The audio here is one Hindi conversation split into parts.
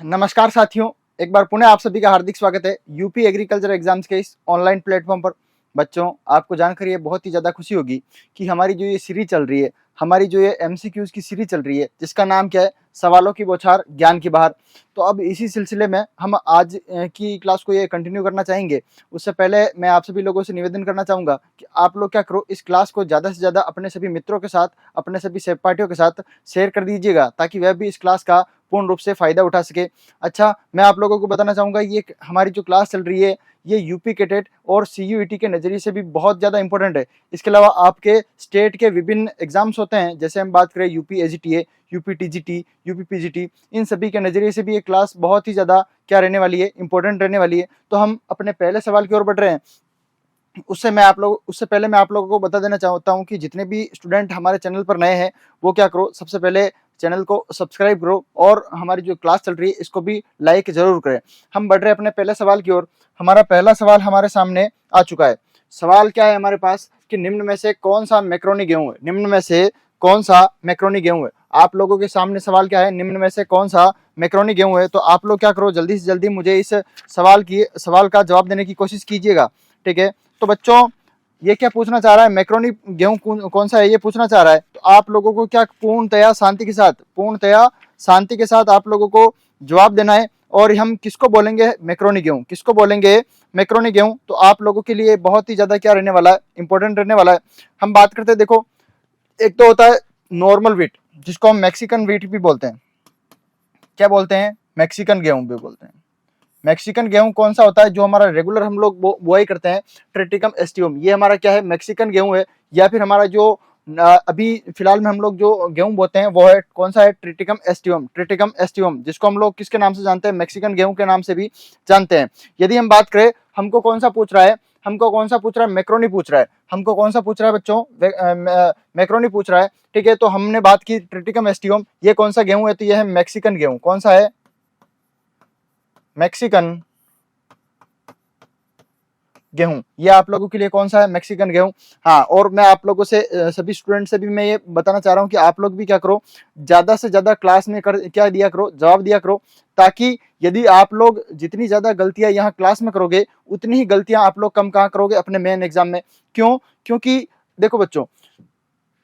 नमस्कार साथियों, एक बार पुनः आप सभी का हार्दिक स्वागत है यूपी एग्रीकल्चर एग्जाम्स के इस ऑनलाइन प्लेटफॉर्म पर। बच्चों, आपको जानकर ये बहुत ही ज़्यादा खुशी होगी कि हमारी जो ये सीरीज चल रही है, हमारी जो ये एमसीक्यूज की सीरीज चल रही है, जिसका नाम क्या है, सवालों की बौछार ज्ञान की बहार। तो अब इसी सिलसिले में हम आज की क्लास को ये कंटिन्यू करना चाहेंगे। उससे पहले मैं आप सभी लोगों से निवेदन करना चाहूँगा कि आप लोग क्या करो, इस क्लास को ज़्यादा से ज़्यादा अपने सभी मित्रों के साथ, अपने सभी सहपाठियों के साथ शेयर कर दीजिएगा, ताकि वह भी इस क्लास का पूर्ण रूप से फायदा उठा सके। अच्छा, मैं आप लोगों को बताना चाहूँगा, ये हमारी जो क्लास चल रही है, ये यूपी के टेट और सीयूईटी के नज़रिए से भी बहुत ज़्यादा इंपॉर्टेंट है। इसके अलावा आपके स्टेट के विभिन्न एग्जाम्स होते हैं, जैसे हम बात करें UP AGTA, UP TGT, UP PGT, इन सभी के नज़रिए से भी ये क्लास बहुत ही ज़्यादा क्या रहने वाली है, इंपॉर्टेंट रहने वाली है। तो हम अपने पहले सवाल की ओर बढ़ रहे हैं। उससे पहले मैं आप लोगों को बता देना चाहता हूँ कि जितने भी स्टूडेंट हमारे चैनल पर नए हैं, वो क्या करो, सबसे पहले चैनल को सब्सक्राइब करो और हमारी जो क्लास चल रही है इसको भी लाइक जरूर करें। हम बढ़ रहे हैं अपने पहले सवाल की ओर। हमारा पहला सवाल हमारे सामने आ चुका है। सवाल क्या है हमारे पास कि निम्न में से कौन सा मैक्रोनी गेहूं है। निम्न में से कौन सा मैक्रोनी गेहूं है। आप लोगों के सामने सवाल क्या है, निम्न में से कौन सा मैक्रोनी गेहूं है। तो आप लोग क्या करो, जल्दी से जल्दी मुझे इस सवाल का जवाब देने की कोशिश कीजिएगा। ठीक है, तो बच्चों, ये क्या पूछना चाह रहा है, मैक्रोनी गेहूं कौन सा है, ये पूछना चाह रहा है। तो आप लोगों को क्या पूर्णतया शांति के साथ आप लोगों को जवाब देना है। और हम किसको बोलेंगे मैक्रोनी गेहूं, किसको बोलेंगे मैक्रोनी गेहूं। तो आप लोगों के लिए बहुत ही ज्यादा क्या रहने वाला है, इंपॉर्टेंट रहने वाला है। हम बात करते हैं, देखो, एक तो होता है नॉर्मल व्हीट, जिसको हम मैक्सिकन व्हीट भी बोलते हैं। क्या बोलते हैं, मैक्सिकन गेहूं भी बोलते हैं। मैक्सिकन गेहूं कौन सा होता है, जो हमारा रेगुलर हम लोग बुआई करते हैं, ट्रिटिकम एस्टिवम, ये हमारा क्या है, मैक्सिकन गेहूं है। या फिर हमारा जो अभी फिलहाल में हम लोग जो गेहूं बोते हैं वो है कौन सा है, ट्रिटिकम एस्टिवम। ट्रिटिकम एस्टिवम, जिसको हम लोग किसके नाम से जानते हैं, मैक्सिकन गेहूं के नाम से भी जानते हैं। यदि हम बात करें, हमको कौन सा पूछ रहा है, मैक्रोनी पूछ रहा है। हमको कौन सा पूछ रहा है बच्चों, मैक्रोनी पूछ रहा है। ठीक है, तो हमने बात की ट्रिटिकम एस्टिवम, ये कौन सा गेहूं है, तो ये है मैक्सिकन गेहूं। कौन सा है, मैक्सिकन गेहूं। ये आप लोगों के लिए कौन सा है, मैक्सिकन गेहूं। हाँ, और मैं आप लोगों से सभी स्टूडेंट से भी मैं ये बताना चाह रहा हूँ कि आप लोग भी क्या करो, ज्यादा से ज्यादा क्लास में क्या दिया करो, जवाब दिया करो। ताकि यदि आप लोग जितनी ज्यादा गलतियां यहाँ क्लास में करोगे, उतनी ही गलतियां आप लोग कम कहाँ करोगे, अपने मेन एग्जाम में। क्यों, क्योंकि देखो बच्चों,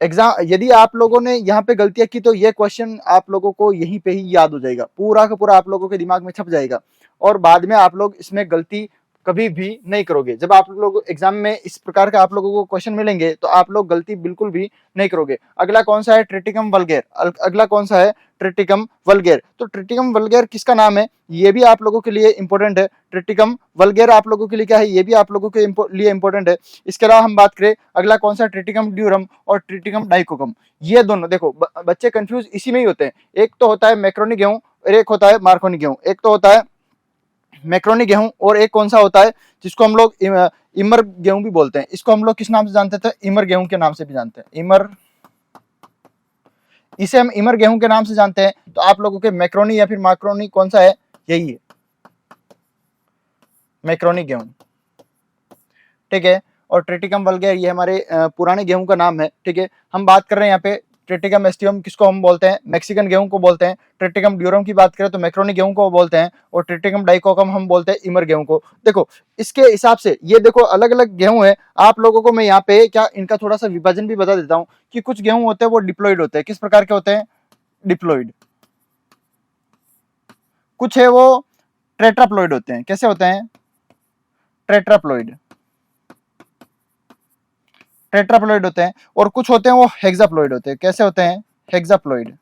एग्जाम यदि आप लोगों ने यहाँ पे गलतियां की, तो ये क्वेश्चन आप लोगों को यहीं पे ही याद हो जाएगा, पूरा का पूरा आप लोगों के दिमाग में छप जाएगा। और बाद में आप लोग इसमें गलती कभी भी नहीं करोगे। जब आप लोग एग्जाम में इस प्रकार का आप लोगों को क्वेश्चन मिलेंगे, तो आप लोग गलती बिल्कुल भी नहीं करोगे। अगला कौन सा है, ट्रिटिकम वल्गेर। अगला कौन सा है, ट्रिटिकम वल्गेर। तो ट्रिटिकम वल्गेर किसका नाम है, ये भी आप लोगों के लिए इंपॉर्टेंट है। ट्रिटिकम वल्गेर आप लोगों के लिए क्या है, ये भी आप लोगों के लिए इंपॉर्टेंट है। इसके अलावा हम बात करें, अगला कौन सा, ट्रिटिकम ड्यूरम और ट्रिटिकम डाइकोकम। ये दोनों, देखो बच्चे कंफ्यूज इसी में ही होते हैं। एक तो होता है मैक्रोनी गेहूं और एक होता है मार्कोनी गेहूं। एक तो होता है मैक्रोनी गेहूं और एक कौन सा होता है, जिसको हम लोग इमर गेहूं भी बोलते हैं। इसको हम लोग किस नाम से जानते थे, इमर गेहूं के नाम से भी जानते हैं। इसे हम इमर गेहूं के नाम से जानते हैं। तो आप लोगों के मैक्रोनी या फिर माक्रोनी कौन सा है, यही है, मैक्रोनी गेहूं। ठीक है, और ट्रिटिकम वल्गेर ये हमारे पुराने गेहूं का नाम है। ठीक है, हम बात कर रहे हैं यहाँ पे ट्रिटिकम एस्टिवम, किसको हम बोलते हैं, मैक्सिकन गेहूं को बोलते हैं। ट्रिटिकम ड्यूरम की बात करें तो मैक्रोनी गेहूं को बोलते हैं। और ट्रिटिकम डाइकोकम हम बोलते हैं इमर गेहूं को। देखो, इसके हिसाब से ये देखो अलग अलग गेहूं है। आप लोगों को मैं यहाँ पे क्या इनका थोड़ा सा विभाजन भी बता देता हूँ कि कुछ गेहूं होते हैं वो डिप्लॉइड होते हैं। किस प्रकार के होते हैं, डिप्लॉइड। कुछ है वो टेट्राप्लॉइड होते हैं। कैसे होते हैं, टेट्राप्लॉइड टेट्राप्लॉइड होते हैं। और कुछ होते हैं वो हेक्साप्लॉइड होते हैं। कैसे होते हैं, हेक्साप्लॉइड।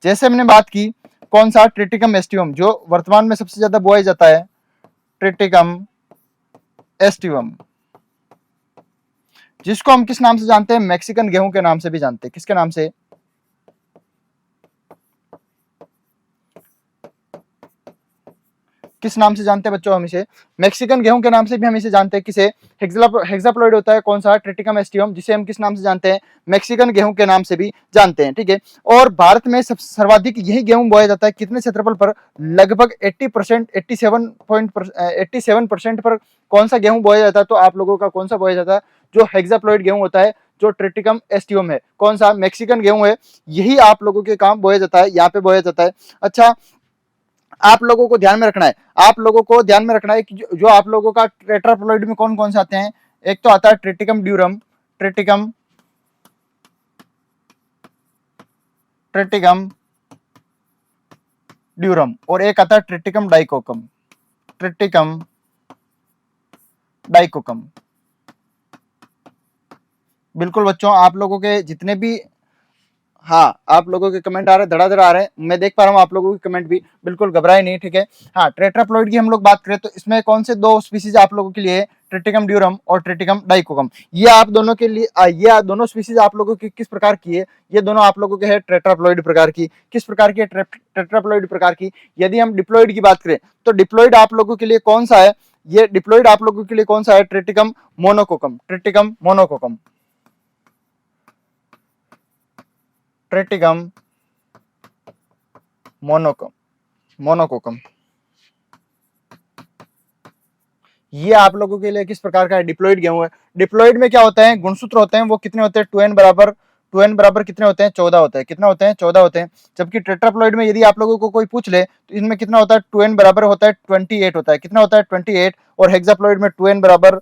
जैसे हमने बात की कौन सा, ट्रिटिकम एस्टिवम, जो वर्तमान में सबसे ज्यादा बोया जाता है, ट्रिटिकम एस्टिवम, जिसको हम किस नाम से जानते हैं, मैक्सिकन गेहूं के नाम से भी जानते हैं। किसके नाम से, किस नाम से जानते हैं बच्चों, हम इसे मैक्सिकन गेहूं के नाम से भी हम इसे जानते हैं। किसे, हेक्साप्लॉइड होता है कौन सा, ट्रिटिकम एस्टिवम, जिसे हम किस नाम से जानते हैं, मैक्सिकन गेहूं के नाम से भी जानते हैं। ठीक है, और भारत में सर्वाधिक यही गेहूं बोया जाता है। कितने क्षेत्रफल पर, लगभग 80%, 87% पर कौन सा गेहूं बोया जाता है। तो आप लोगों का कौन सा बोया जाता है, जो हेक्साप्लॉइड गेहूं होता है, जो ट्रिटिकम एस्टियम है, कौन सा मैक्सिकन गेहूं है, यही आप लोगों के काम बोया जाता है, यहाँ पे बोया जाता है। अच्छा, आप लोगों को ध्यान में रखना है, आप लोगों को ध्यान में रखना है कि जो आप लोगों का टेट्राप्लोइड में कौन कौन से आते हैं। एक तो आता है Triticum durum, Triticum Triticum durum, और एक आता है ट्रिटिकम डाइकोकम, ट्रिटिकम डाइकोकम। बिल्कुल बच्चों, आप लोगों के जितने भी, हाँ, आप लोगों के कमेंट आ रहे हैं, धड़ाधड़ आ रहे हैं, मैं देख पा रहा हूँ आप लोगों के कमेंट भी, बिल्कुल घबराए नहीं, ठीक है। हाँ, टेट्राप्लॉइड की हम लोग बात करें तो इसमें कौन से दो स्पीसीज आप लोगों के लिए है, ट्रिटिकम ड्यूरम और ट्रिटिकम डाइकोकम। ये आप दोनों के लिए ये दोनों स्पीसीज आप लोगों की किस प्रकार की है, ये दोनों आप लोगों के है टेट्राप्लॉइड प्रकार की। किस प्रकार की है, टेट्राप्लॉइड प्रकार की। यदि हम डिप्लॉइड की बात करें तो डिप्लॉइड आप लोगों के लिए कौन सा है, ये डिप्लॉइड आप लोगों के लिए कौन सा है, ट्रिटिकम मोनोकोकम, ट्रिटिकम मोनोकोकम, ट्रिटिकम मोनोकोकम। ये आप लोगों के लिए किस प्रकार का है, डिप्लॉइड गेहूं है। डिप्लॉइड में क्या होता है, गुणसूत्र होते हैं वो कितने होते हैं, 2n बराबर कितने होते हैं, 14 होते हैं। कितना होते हैं, 14 होते हैं। जबकि टेट्राप्लॉइड में यदि आप लोगों को कोई पूछ ले तो इनमें कितना होता है, 2n बराबर होता है 28 होता है। कितना होता है, 28। और हेक्साप्लॉइड में 2n बराबर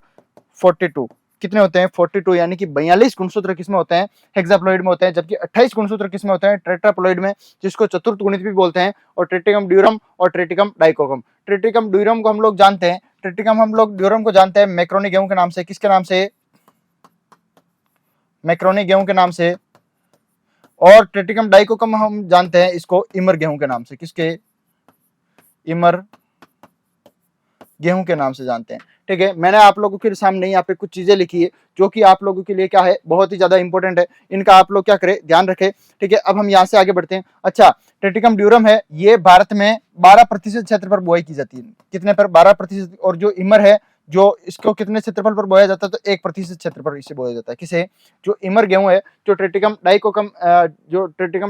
42, कितने होते हैं, 42, यानी कि 42 गुणसूत्र किसमें होते हैं, हेक्साप्लॉइड में होते हैं। जबकि 28 गुणसूत्र किसमें होते हैं, टेट्राप्लॉइड में, जिसको चतुर्थ गुणित भी बोलते हैं। और ट्रिटिकम ड्यूरम और ट्रिटिकम डाइकोकम। ट्रिटिकम ड्यूरम को हम लोग जानते हैं, ट्रिटिकम हम लोग ड्यूरम को जानते हैं मैक्रोनी गेहूं के नाम से। किसके नाम से, मैक्रोनी गेहूं के नाम से। और ट्रिटिकम डाइकोकम हम जानते हैं इसको इमर गेहूं के नाम से। किसके, इमर गेहूं के नाम से जानते हैं, ठीक है। मैंने आप लोगों के सामने यहाँ पे कुछ चीजें लिखी है जो कि आप लोगों के लिए क्या है, बहुत ही ज्यादा इंपॉर्टेंट है। इनका आप लोग क्या करें, ध्यान रखें, ठीक है। अब हम यहाँ से आगे बढ़ते हैं। अच्छा, ट्रिटिकम ड्यूरम है, ये भारत में 12% क्षेत्र पर बुआई की जाती है। कितने पर, 12%। और जो इमर है, जो इसको कितने क्षेत्रफल पर बोया जाता है, तो 1% क्षेत्र पर इसे बोया जाता है। किसे, जो इमर गेहूं है, जो ट्रिटिकम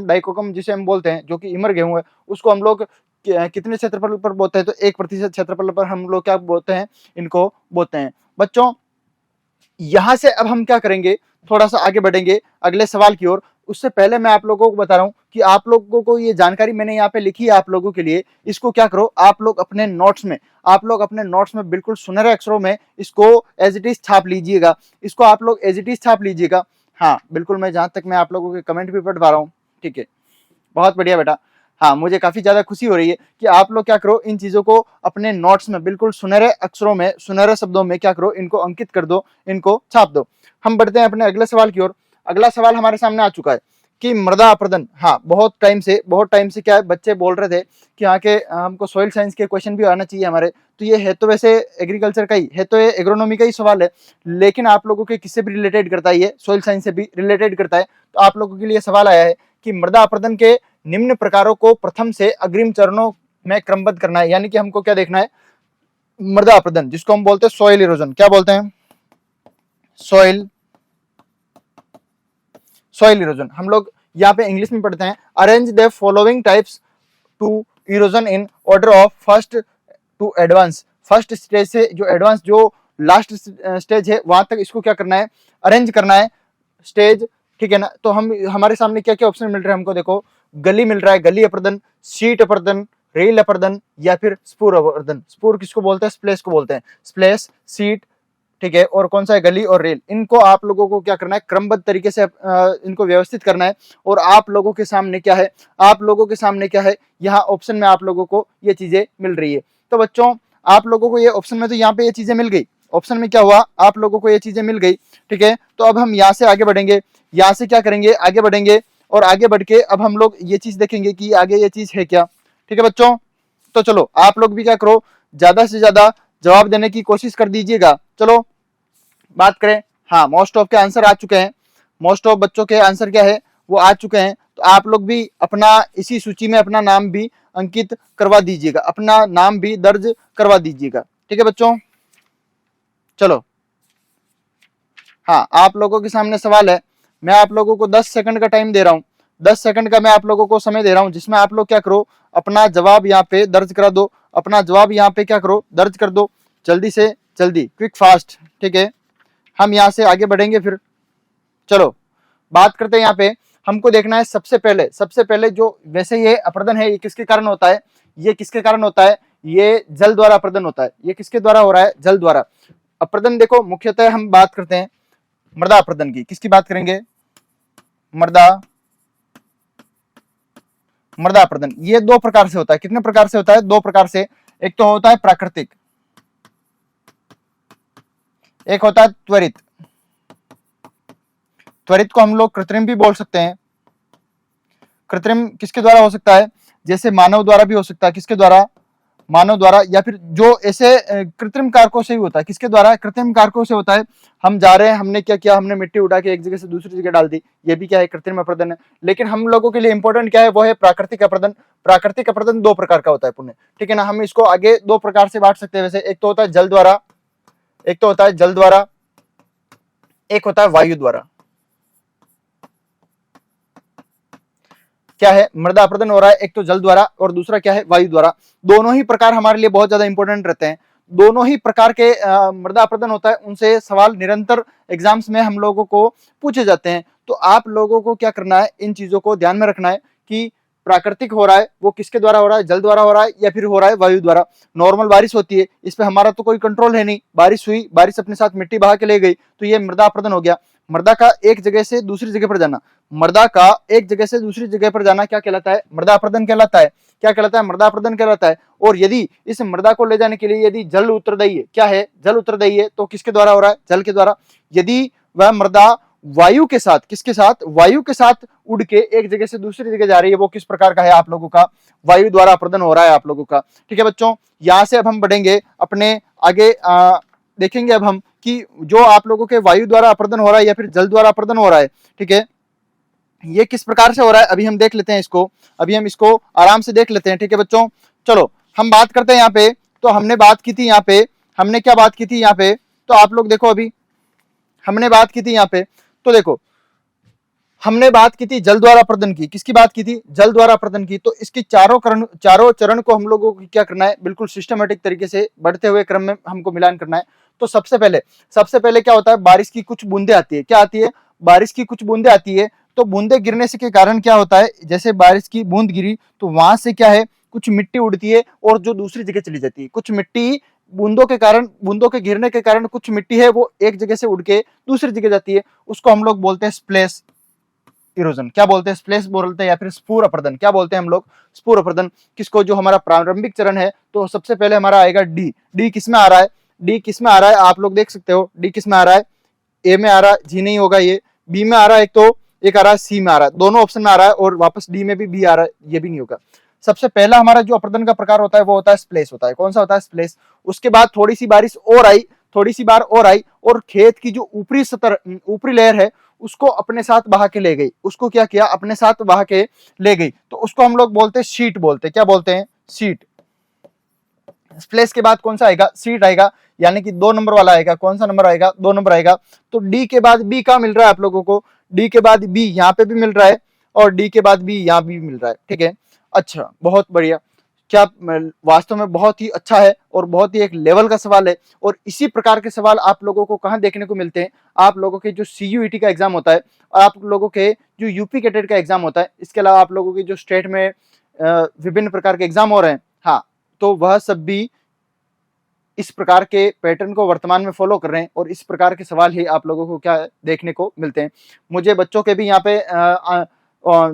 डाइकोकम जिसे हम बोलते हैं, जो कि इमर गेहूं है, उसको हम लोग कितने क्षेत्रफल पर बोते हैं, तो 1% क्षेत्रफल पर हम लोग क्या बोते हैं, इनको बोते हैं। बच्चों, यहां से अब हम क्या करेंगे, थोड़ा सा आगे बढ़ेंगे अगले सवाल की ओर। उससे पहले मैं आप लोगों को बता रहा हूं कि आप लोगों को ये जानकारी मैंने यहाँ पे लिखी है आप लोगों के लिए, इसको क्या करो, आप लोग अपने नोट्स में बिल्कुल सुनहरे अक्षरों में इसको एज इट इज छाप लीजिएगा। इसको आप लोग एज इट इज छाप लीजिएगा। हाँ बिल्कुल, मैं जहां तक मैं आप लोगों के कमेंट भी पढ़ पा रहा हूँ, ठीक है, बहुत बढ़िया बेटा। हाँ, मुझे काफी ज्यादा खुशी हो रही है कि आप लोग क्या करो, इन चीजों को अपने नोट्स में बिल्कुल सुनहरे अक्षरों में, सुनहरे शब्दों में क्या करो, इनको अंकित कर दो, इनको छाप दो। हम बढ़ते हैं अपने अगले सवाल की ओर। अगला सवाल हमारे सामने आ चुका है कि मृदा अपर्दन। हाँ, बहुत टाइम से क्या है, बच्चे बोल रहे थे कि यहाँ के हमको सॉइल साइंस के क्वेश्चन भी आना चाहिए हमारे। तो ये है तो वैसे एग्रीकल्चर का ही है, तो ये एग्रोनॉमी का ही सवाल है, लेकिन आप लोगों के किससे भी रिलेटेड करता है, ये सॉइल साइंस से भी रिलेटेड करता है। तो आप लोगों के लिए सवाल आया है कि मृदा अपर्दन के निम्न प्रकारों को प्रथम से अग्रिम चरणों में क्रमबद्ध करना है। यानी कि हमको क्या देखना है, मृदा अपर्दन, जिसको हम बोलते हैं सॉइल इरोजन। क्या बोलते हैं, सॉइल इरोजन। हम लोग यहाँ पे इंग्लिश में पढ़ते हैं, arrange the following types to erosion in order of first to advance. First stage से जो एडवांस, जो लास्ट स्टेज है, वहां तक इसको क्या करना है, अरेंज करना है स्टेज, ठीक है ना। तो हम, हमारे सामने क्या क्या ऑप्शन मिल रहे हैं हमको, देखो, गली मिल रहा है, गली अपर्दन, शीट अपर्दन, रेल अपर्दन, या फिर स्पूर अपर्दन। स्पूर किसको बोलते हैं, स्प्लेश को बोलते हैं, स्प्लेश, सीट, ठीक है, और कौन सा है, गली और रेल। इनको आप लोगों को क्या करना है, क्रमबद्ध तरीके से इनको व्यवस्थित करना है। और आप लोगों के सामने क्या है, यहाँ ऑप्शन में आप लोगों को ये चीजें मिल रही है। तो बच्चों, आप लोगों को ये ऑप्शन में, तो यहाँ पे ये चीजें मिल गई, ऑप्शन में क्या हुआ, आप लोगों को ये चीजें मिल गई, ठीक है। तो अब हम यहाँ से आगे बढ़ेंगे, यहाँ से क्या करेंगे, आगे बढ़ेंगे, और आगे बढ़ के अब हम लोग ये चीज देखेंगे कि आगे ये चीज है क्या, ठीक है बच्चों। तो चलो, आप लोग भी क्या करो, ज्यादा से ज्यादा जवाब देने की कोशिश कर दीजिएगा। चलो बात करें। हाँ, मोस्ट ऑफ के आंसर आ चुके हैं, मोस्ट ऑफ बच्चों के आंसर क्या है, वो आ चुके हैं। तो आप लोग भी अपना इसी सूची में अपना नाम भी अंकित करवा दीजिएगा, अपना नाम भी दर्ज करवा दीजिएगा, ठीक है बच्चों। चलो, हाँ, आप लोगों के सामने सवाल है, मैं आप लोगों को 10 सेकंड का टाइम दे रहा हूँ, 10 सेकंड का मैं आप लोगों को समय दे रहा हूँ, जिसमें आप लोग क्या करो, अपना जवाब यहाँ पे दर्ज करा दो, अपना जवाब यहाँ पे क्या करो, दर्ज कर दो, जल्दी से जल्दी, क्विक फास्ट, ठीक है। हम यहाँ से आगे बढ़ेंगे फिर, चलो बात करते हैं यहाँ पे। हमको देखना है सबसे पहले जो वैसे ये अपर्दन है ये किसके कारण होता है, ये किसके कारण होता है, ये जल द्वारा अपर्दन होता है। ये किसके द्वारा हो रहा है, जल द्वारा अपर्दन। देखो मुख्यतः हम बात करते हैं मृदा अपर्दन की। किसकी बात करेंगे, मृदा अपर्दन। ये दो प्रकार से होता है। कितने प्रकार से होता है, दो प्रकार से। एक तो होता है प्राकृतिक, एक होता है त्वरित। त्वरित को हम लोग कृत्रिम भी बोल सकते हैं। कृत्रिम किसके द्वारा हो सकता है, जैसे मानव द्वारा भी हो सकता है। किसके द्वारा, मानव द्वारा, या फिर जो ऐसे कृत्रिम कारकों से ही होता है। किसके द्वारा, कृत्रिम कारकों से होता है। हम जा रहे हैं, हमने क्या किया, हमने मिट्टी उठा के एक जगह से दूसरी जगह डाल दी, ये भी क्या है, कृत्रिम अपर्दन है। लेकिन हम लोगों के लिए इंपॉर्टेंट क्या है, वो है प्राकृतिक अपर्दन। प्राकृतिक अपर्दन दो प्रकार का होता है पुण्य, ठीक है ना। हम इसको आगे दो प्रकार से बांट सकते हैं वैसे। एक तो होता है जल द्वारा, एक तो होता है जल द्वारा, एक होता है वायु द्वारा। क्या है, मृदा अपर्दन हो रहा है एक तो जल द्वारा और दूसरा क्या है, वायु द्वारा। दोनों ही प्रकार हमारे लिए बहुत ज्यादा इंपॉर्टेंट रहते हैं। दोनों ही प्रकार के मृदा अपर्दन होता है, उनसे सवाल निरंतर एग्जाम्स में हम लोगों को पूछे जाते हैं। तो आप लोगों को क्या करना है, इन चीजों को ध्यान में रखना है कि प्राकृतिक हो रहा है वो किसके द्वारा हो रहा है, जल द्वारा हो रहा है या फिर हो रहा है वायु द्वारा। नॉर्मल बारिश होती है, इस पे हमारा तो कोई कंट्रोल है नहीं। बारिश हुई, बारिश अपने साथ मिट्टी बहा के ले गई, तो ये मृदा अपर्दन हो गया। मृदा का एक जगह से दूसरी जगह पर जाना, मृदा का एक जगह से दूसरी जगह पर जाना क्या कहलाता है, मृदा अपर्दन कहलाता है। क्या कहलाता है, मृदा अपर्दन कहलाता है। और यदि इस मृदा को ले जाने के लिए यदि जल उत्तरदायी है, क्या है, जल उत्तरदायी है, तो किसके द्वारा हो रहा है, जल के द्वारा। यदि वह मृदा वायु के साथ, किसके साथ, वायु के साथ उड़ के एक जगह से दूसरी जगह जा रही है, वो किस प्रकार का है, आप लोगों का वायु द्वारा अपर्दन हो रहा है आप लोगों का। ठीक है बच्चों, यहां से अब हम बढ़ेंगे अपने आगे, देखेंगे अब हम कि जो आप लोगों के वायु द्वारा अपर्दन हो रहा है या फिर जल द्वारा अपर्दन हो रहा है, ठीक है, ये किस प्रकार से हो रहा है अभी हम देख लेते हैं इसको। अभी हम इसको आराम से देख लेते हैं, ठीक है बच्चों। चलो हम बात करते हैं यहाँ पे। तो हमने बात की थी यहाँ पे, हमने क्या बात की थी यहाँ पे, तो आप लोग देखो, अभी हमने बात की थी यहाँ पे, तो देखो हमने बात की थी जल द्वारा अपर्दन की। किसकी बात की थी, जल द्वारा अपर्दन की। तो इसकी चारों चरण को हम लोगों को क्या करना है, बिल्कुल सिस्टमेटिक तरीके से बढ़ते हुए क्रम में हमको मिलान करना है। तो सबसे पहले क्या होता है, बारिश की कुछ बूंदे आती है। क्या आती है, बारिश की कुछ बूंदे आती है। तो बूंदे गिरने से के कारण क्या होता है, जैसे बारिश की बूंद गिरी तो वहां से क्या है, कुछ मिट्टी उड़ती है और जो दूसरी जगह चली जाती है। कुछ मिट्टी बूंदों के कारण, बूंदों के गिरने के कारण कुछ मिट्टी है वो एक जगह से उड़ के दूसरी जगह जाती है। उसको हम लोग बोलते हैं स्प्लेश इरोजन। क्या बोलते हैं, स्प्लेश बोलते हैं या फिर स्पूर अपर्दन। क्या बोलते हैं हम लोग, स्पूर अपर्दन। किसको, जो हमारा प्रारंभिक चरण है, तो सबसे पहले हमारा आएगा डी। डी किस में आ रहा है, डी किस में आ रहा है, आप लोग देख सकते हो डी किस में आ रहा है, ए में आ रहा है, जी नहीं होगा ये, बी में आ रहा है, एक तो एक आ रहा है, सी में आ रहा है, दोनों ऑप्शन में आ रहा है, और वापस डी में भी बी आ रहा है, ये भी नहीं होगा। सबसे पहला हमारा जो अपर्दन का प्रकार होता है वो होता है स्प्लेश होता है। कौन सा होता है, स्प्लेश। उसके बाद थोड़ी सी बारिश और आई, थोड़ी सी बार और आई, और खेत की जो ऊपरी सतर, ऊपरी लेयर है उसको अपने साथ बहा के ले गई। उसको क्या किया, अपने साथ बहा के ले गई, तो उसको हम लोग बोलते हैं शीट बोलते हैं। क्या बोलते हैं, शीट। स्प्लेश के बाद कौन सा आएगा, सीट आएगा, यानी कि 2 नंबर वाला आएगा। कौन सा नंबर आएगा, 2 नंबर आएगा। तो डी के बाद बी कहां मिल रहा है आप लोगों को, डी के बाद बी यहाँ पे भी मिल रहा है और डी के बाद बी यहाँ भी मिल रहा है, ठीक है। अच्छा, बहुत बढ़िया। क्या वास्तव में बहुत ही अच्छा है और बहुत ही एक लेवल का सवाल है। और इसी प्रकार के सवाल आप लोगों को कहां देखने को मिलते हैं, आप लोगों के जो CUET का एग्जाम होता है और आप लोगों के जो यूपी कैडेट का एग्जाम होता है, इसके अलावा आप लोगों के जो स्टेट में विभिन्न प्रकार के एग्जाम हो रहे हैं, हाँ, तो वह सब भी इस प्रकार के पैटर्न को वर्तमान में फॉलो कर रहे हैं और इस प्रकार के सवाल ही आप लोगों को क्या देखने को मिलते हैं। मुझे बच्चों के भी यहाँ पे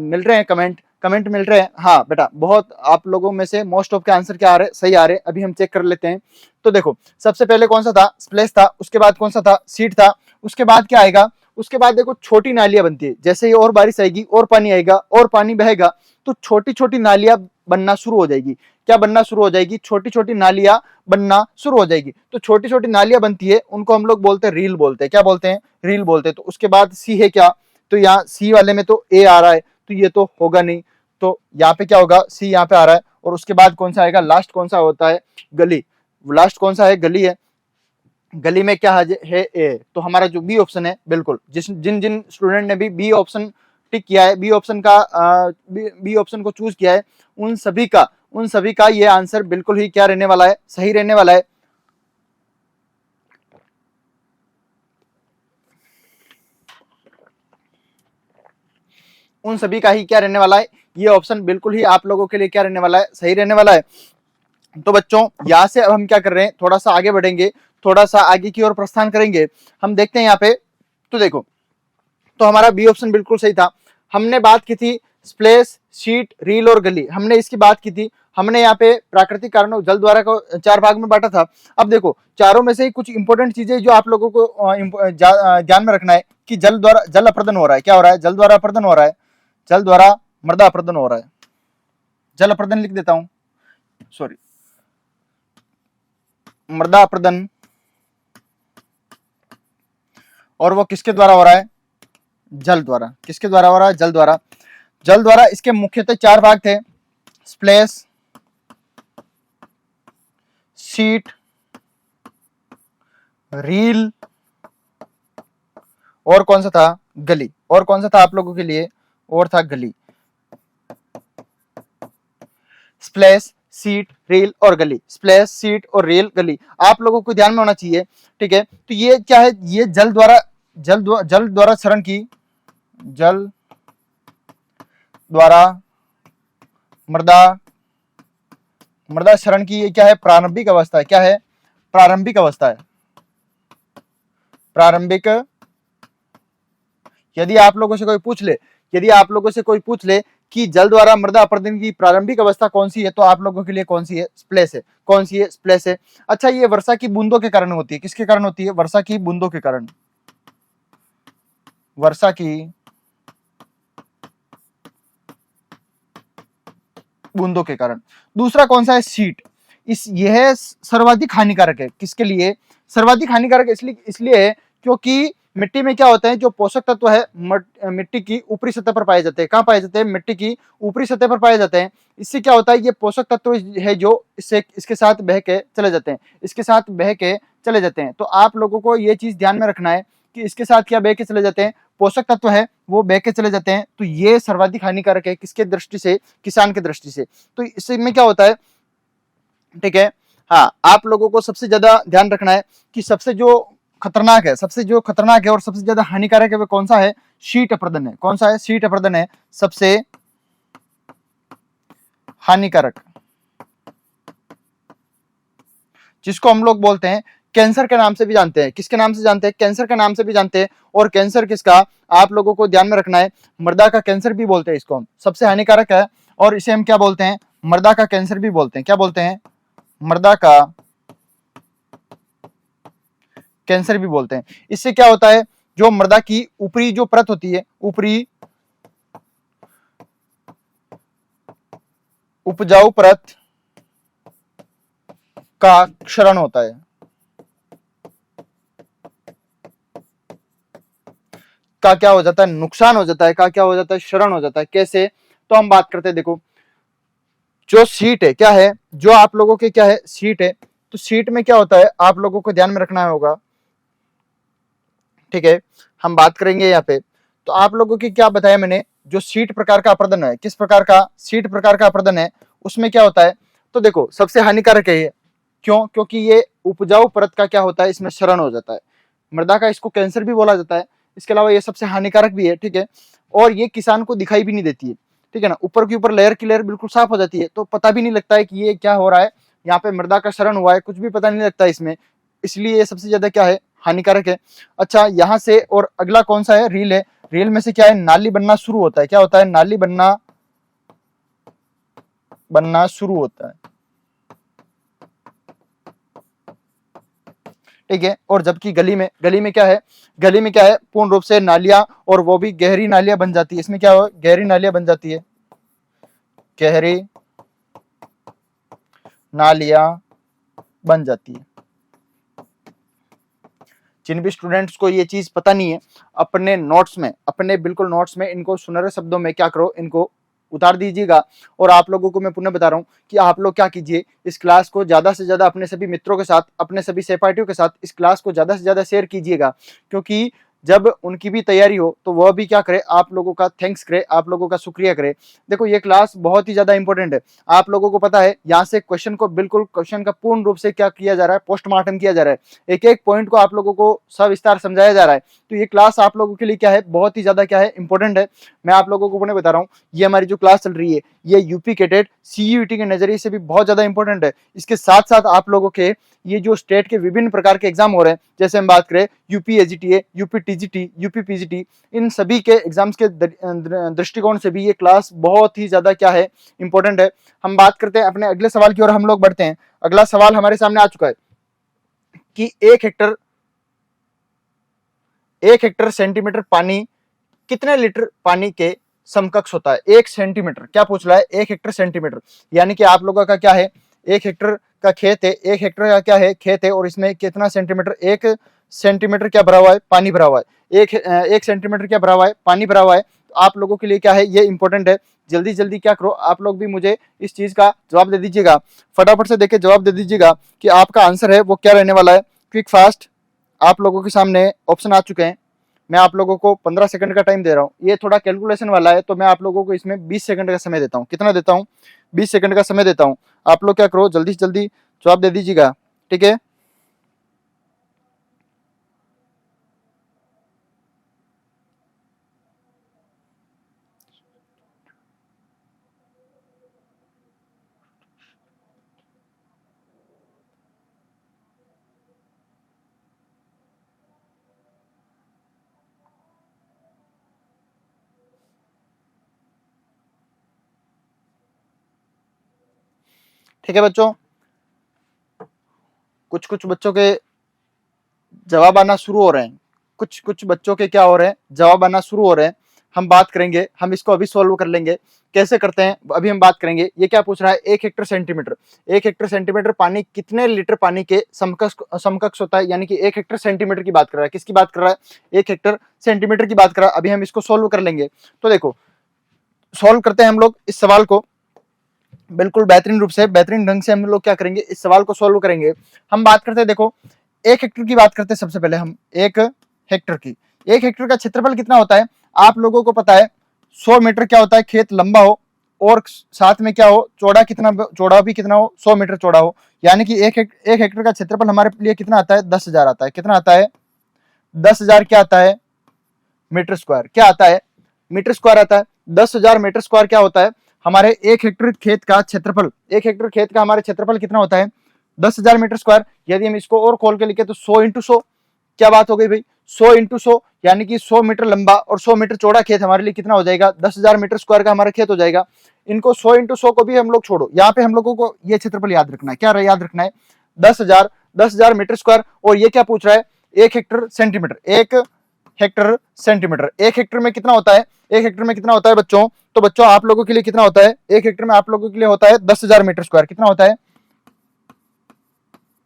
मिल रहे हैं कमेंट मिल रहे हैं। हाँ बेटा, बहुत आप लोगों में से मोस्ट ऑफ के आंसर क्या आ रहे हैं, सही आ रहे हैं। अभी हम चेक कर लेते हैं। तो देखो सबसे पहले कौन सा था, स्प्लेश था। उसके बाद कौन सा था, सीट था। उसके बाद क्या आएगा, उसके बाद देखो छोटी नालियां बनती है। जैसे ही और बारिश आएगी और पानी आएगा और पानी बहेगा तो छोटी छोटी नालियां बनना शुरू हो जाएगी। क्या बनना शुरू हो जाएगी, छोटी छोटी नालियां बनना शुरू हो जाएगी। तो छोटी छोटी नालियां बनती है, उनको हम लोग बोलते हैं रील बोलते हैं। क्या बोलते हैं, रील बोलते हैं। तो उसके बाद सी है क्या, तो यहाँ सी वाले में तो ए आ रहा है, तो ये तो होगा नहीं। तो यहाँ पे क्या होगा, सी यहाँ पे आ रहा है। और उसके बाद कौन सा आएगा, लास्ट कौन सा होता है, गली। लास्ट कौन सा है, गली है। गली में क्या है, ए। तो हमारा जो बी ऑप्शन है, बिल्कुल जिन जिन स्टूडेंट ने भी बी ऑप्शन टिक किया है, बी ऑप्शन का बी ऑप्शन को चूज किया है, उन सभी का ये आंसर बिल्कुल ही क्या रहने वाला है, सही रहने वाला है। उन सभी का ही क्या रहने वाला है, ये ऑप्शन बिल्कुल ही आप लोगों के लिए क्या रहने वाला है, सही रहने वाला है। तो बच्चों यहाँ से अब हम क्या कर रहे हैं, थोड़ा सा आगे बढ़ेंगे, थोड़ा सा आगे की ओर प्रस्थान करेंगे। हम देखते हैं यहाँ पे, तो देखो, तो हमारा बी ऑप्शन बिल्कुल सही था। हमने बात की थी स्प्लेश, शीट, रील और गली, हमने इसकी बात की थी। हमने यहाँ पे प्राकृतिक कारणों जल द्वारा को 4 भाग में बांटा था। अब देखो, चारों में से ही कुछ इंपॉर्टेंट चीजें जो आप लोगों को ध्यान में रखना है कि जल द्वारा जल अपर्दन हो रहा है, क्या हो रहा है, जल द्वारा अपर्दन हो रहा है, जल द्वारा मृदा अपर्दन हो रहा है। जल अपर्दन लिख देता हूं, सॉरी, मृदा अपर्दन, और वो किसके द्वारा हो रहा है, जल द्वारा। किसके द्वारा हो रहा है, जल द्वारा। जल द्वारा इसके मुख्यतः 4 भाग थे, स्प्लेश, शीट, रील, और कौन सा था, गली। और कौन सा था आप लोगों के लिए, और था गली। स्प्लेश, सीट, रील और गली, स्प्लेश, सीट और रील, गली, आप लोगों को ध्यान में होना चाहिए। ठीक है, तो ये क्या है, ये जल द्वारा क्षरण की, जल द्वारा मृदा क्षरण की ये क्या है, प्रारंभिक अवस्था है। क्या है, प्रारंभिक अवस्था है। प्रारंभिक, यदि आप लोगों से कोई पूछ ले कि जल द्वारा मृदा अपर्दन की प्रारंभिक अवस्था कौन सी है, तो आप लोगों के लिए कौन सी है, स्प्लेश है। कौन सी है, स्प्लेश है। अच्छा, ये वर्षा की बूंदों के कारण होती है, किसके कारण होती है, वर्षा की बूंदों के कारण, वर्षा की बूंदों के कारण। दूसरा कौन सा है, शीट। यह सर्वाधिक हानिकारक है, किसके लिए, सर्वाधिक हानिकारक इसलिए है क्योंकि मिट्टी में क्या होता है, जो पोषक तत्व है मिट्टी की ऊपरी सतह पर पाए जाते हैं। कहाँ पाए जाते हैं, मिट्टी की ऊपरी सतह पर पाए जाते हैं। इससे क्या होता है, ये पोषक तत्व है जो इसके साथ बह के चले जाते हैं, इसके साथ बह के चले जाते हैं। तो आप लोगों को ये चीज ध्यान में रखना है कि इसके साथ क्या बह के चले जाते हैं, पोषक तत्व है वो बह के चले जाते हैं। तो ये सर्वाधिक हानिकारक है, किसके दृष्टि से, किसान की दृष्टि से। तो इसमें क्या होता है, ठीक है, हाँ, आप लोगों को सबसे ज्यादा ध्यान रखना है कि सबसे जो खतरनाक है और सबसे ज्यादा हानिकारक है वो कौन सा है, शीट अपर्दन है। कौन सा है, शीट अपर्दन है सबसे हानिकारक, जिसको हम लोग बोलते हैं कैंसर के नाम से भी जानते हैं। किसके नाम से जानते हैं, कैंसर के नाम से भी जानते हैं। और कैंसर किसका, आप लोगों को ध्यान में रखना है, मृदा का कैंसर भी बोलते हैं इसको हम, सबसे हानिकारक है। और इसे हम क्या बोलते हैं, मृदा का कैंसर भी बोलते हैं। क्या बोलते हैं, मृदा का कैंसर भी बोलते हैं। इससे क्या होता है, जो मृदा की ऊपरी जो परत होती है, ऊपरी उपजाऊ परत का क्षरण होता है, का क्या हो जाता है, नुकसान हो जाता है, का क्या हो जाता है, क्षरण हो जाता है। कैसे, तो हम बात करते हैं, देखो, जो सीट है, क्या है, जो आप लोगों के क्या है, सीट है। तो सीट में क्या होता है, आप लोगों को ध्यान में रखना होगा। ठीक है, हम बात करेंगे यहाँ पे। तो आप लोगों की क्या बताया मैंने, जो सीट प्रकार का अपर्दन है, किस प्रकार का, सीट प्रकार का अपर्दन है, उसमें क्या होता है, तो देखो सबसे हानिकारक है ये। क्यों, क्योंकि ये उपजाऊ परत का क्या होता है, इसमें क्षरण हो जाता है। मृदा का इसको कैंसर भी बोला जाता है। इसके अलावा ये सबसे हानिकारक भी है। ठीक है, और ये किसान को दिखाई भी नहीं देती है। ठीक है ना, ऊपर के ऊपर लेयर की लेयर बिल्कुल साफ हो जाती है, तो पता भी नहीं लगता है कि ये क्या हो रहा है, यहाँ पे मृदा का क्षरण हुआ है, कुछ भी पता नहीं लगता इसमें। इसलिए ये सबसे ज्यादा क्या है, हानिकारक है। अच्छा, यहाँ से और अगला कौन सा है, रील है। रील में से क्या है, नाली बनना शुरू होता है। क्या होता है, नाली बनना शुरू होता है। ठीक है, और जबकि गली में क्या है, गली में क्या है, पूर्ण रूप से नालियां, और वो भी गहरी नालियां बन जाती है। इसमें क्या हो, गहरी नालियां बन जाती है, गहरी नालियां बन जाती है। जिन भी स्टूडेंट्स को ये चीज पता नहीं है, अपने नोट्स में, अपने बिल्कुल नोट्स में इनको सुनहरे शब्दों में क्या करो, इनको उतार दीजिएगा। और आप लोगों को मैं पुनः बता रहा हूँ कि आप लोग क्या कीजिए, इस क्लास को ज्यादा से ज्यादा अपने सभी मित्रों के साथ, अपने सभी सहपाठियों के साथ इस क्लास को ज्यादा से ज्यादा शेयर कीजिएगा। क्योंकि जब उनकी भी तैयारी हो तो वह भी क्या करे, आप लोगों का थैंक्स करे, आप लोगों का शुक्रिया करे। देखो ये क्लास बहुत ही ज्यादा इंपॉर्टेंट है। आप लोगों को पता है यहाँ से क्वेश्चन का पूर्ण रूप से क्या किया जा रहा है, पोस्टमार्टम किया जा रहा है। एक एक पॉइंट को आप लोगों को सविस्तार समझाया जा रहा है। तो ये क्लास आप लोगों के लिए क्या है, बहुत ही ज्यादा क्या है, इंपॉर्टेंट है। मैं आप लोगों को पुनः बता रहा हूँ, ये हमारी जो क्लास चल रही है ये यूपी कैडेट सीयूईटी के नजरिए से भी बहुत ज्यादा इंपॉर्टेंट है। इसके साथ साथ आप लोगों के ये जो स्टेट के विभिन्न प्रकार के एग्जाम हो रहे हैं, जैसे हम बात करें UP AGTA, UP TGT, UP PGT, इन सभी के एग्जाम्स के दृष्टिकोण से भी ये क्लास बहुत ही ज्यादा क्या है, इंपॉर्टेंट है। हम बात करते हैं अपने अगले सवाल की ओर हम लोग बढ़ते हैं। अगला सवाल हमारे सामने आ चुका है कि एक हेक्टर सेंटीमीटर पानी कितने लीटर पानी के समकक्ष होता है। 1 सेंटीमीटर क्या पूछ रहा है, 1 हेक्टर सेंटीमीटर, यानी कि आप लोगों का क्या है, 1 हेक्टर का खेत है, 1 हेक्टर का क्या है, खेत है, और इसमें कितना सेंटीमीटर, 1 सेंटीमीटर क्या भरा हुआ है, पानी भरा हुआ है। 1 सेंटीमीटर क्या भरा हुआ है, पानी भरा हुआ है। तो आप लोगों के लिए क्या है, ये इंपॉर्टेंट है। जल्दी जल्दी क्या करो, आप लोग भी मुझे इस चीज का जवाब दे दीजिएगा, फटाफट से देके जवाब दे दीजिएगा कि आपका आंसर है वो क्या रहने वाला है। क्विक फास्ट आप लोगों के सामने ऑप्शन आ चुके हैं। मैं आप लोगों को 15 सेकंड का टाइम दे रहा हूँ। ये थोड़ा कैलकुलेशन वाला है तो मैं आप लोगों को इसमें 20 सेकंड का समय देता हूँ। कितना देता हूँ, 20 सेकंड का समय देता हूँ। आप लोग क्या करो, जल्दी से जल्दी जवाब दे दीजिएगा, ठीक है। ठीक है बच्चों, कुछ कुछ बच्चों के जवाब आना शुरू हो रहे हैं, कुछ कुछ बच्चों के क्या हो रहे हैं, जवाब आना शुरू हो रहे हैं। हम बात करेंगे, हम इसको अभी सॉल्व कर लेंगे, कैसे करते हैं अभी हम बात करेंगे। ये क्या पूछ रहा है, 1 हेक्टर सेंटीमीटर, 1 हेक्टर सेंटीमीटर पानी कितने लीटर पानी के समकक्ष होता है, यानी कि 1 हेक्टर सेंटीमीटर की बात कर रहा है। किसकी बात कर रहा है, 1 हेक्टर सेंटीमीटर की बात कर रहा है। अभी हम इसको सॉल्व कर लेंगे। तो देखो सॉल्व करते हैं हम लोग इस सवाल को, बिल्कुल बेहतरीन रूप से, बेहतरीन ढंग से हम लोग क्या करेंगे, इस सवाल को सॉल्व करेंगे। हम बात करते हैं, देखो 1 हेक्टर की बात करते हैं। सबसे पहले हम 1 हेक्टर की, 1 हेक्टर का क्षेत्रफल कितना होता है, आप लोगों को पता है 100 मीटर क्या होता है, खेत लंबा हो और साथ में क्या हो, चौड़ा भी कितना हो, 100 मीटर चौड़ा हो। यानी कि एक हेक्टर का क्षेत्रफल हमारे लिए कितना आता है, 10,000 आता है। कितना आता है, 10,000 क्या आता है, मीटर स्क्वायर। क्या आता है, मीटर स्क्वायर आता है। 10,000 मीटर स्क्वायर क्या होता है, हमारे 1 हेक्टर खेत का क्षेत्रफल, 1 हेक्टर खेत का हमारे क्षेत्रफल कितना होता है, 10,000 मीटर स्क्वायर। यदि हम इसको और खोल के लिखे तो 100 इंटू 100, क्या बात हो गई भाई, 100 इंटू 100, यानी कि 100 मीटर लंबा और 100 मीटर चौड़ा खेत हमारे लिए कितना हो जाएगा, 10,000 मीटर स्क्वायर का हमारा खेत हो जाएगा। इनको 100 इंटू 100 को भी हम लोग छोड़ो, यहाँ पे हम लोगों को ये क्षेत्रफल याद रखना है। क्या याद रखना है, 10,000 मीटर स्क्वायर। और ये क्या पूछ रहा है, 1 Hector centimetre, 1 Hector centimetre. 1 Hector में कितना होता है, 1 हेक्टर में कितना होता है बच्चों, तो बच्चों आप लोगों के लिए कितना होता है, 1 हेक्टर में आप लोगों के लिए होता है 10,000 मीटर स्क्वायर। कितना होता है,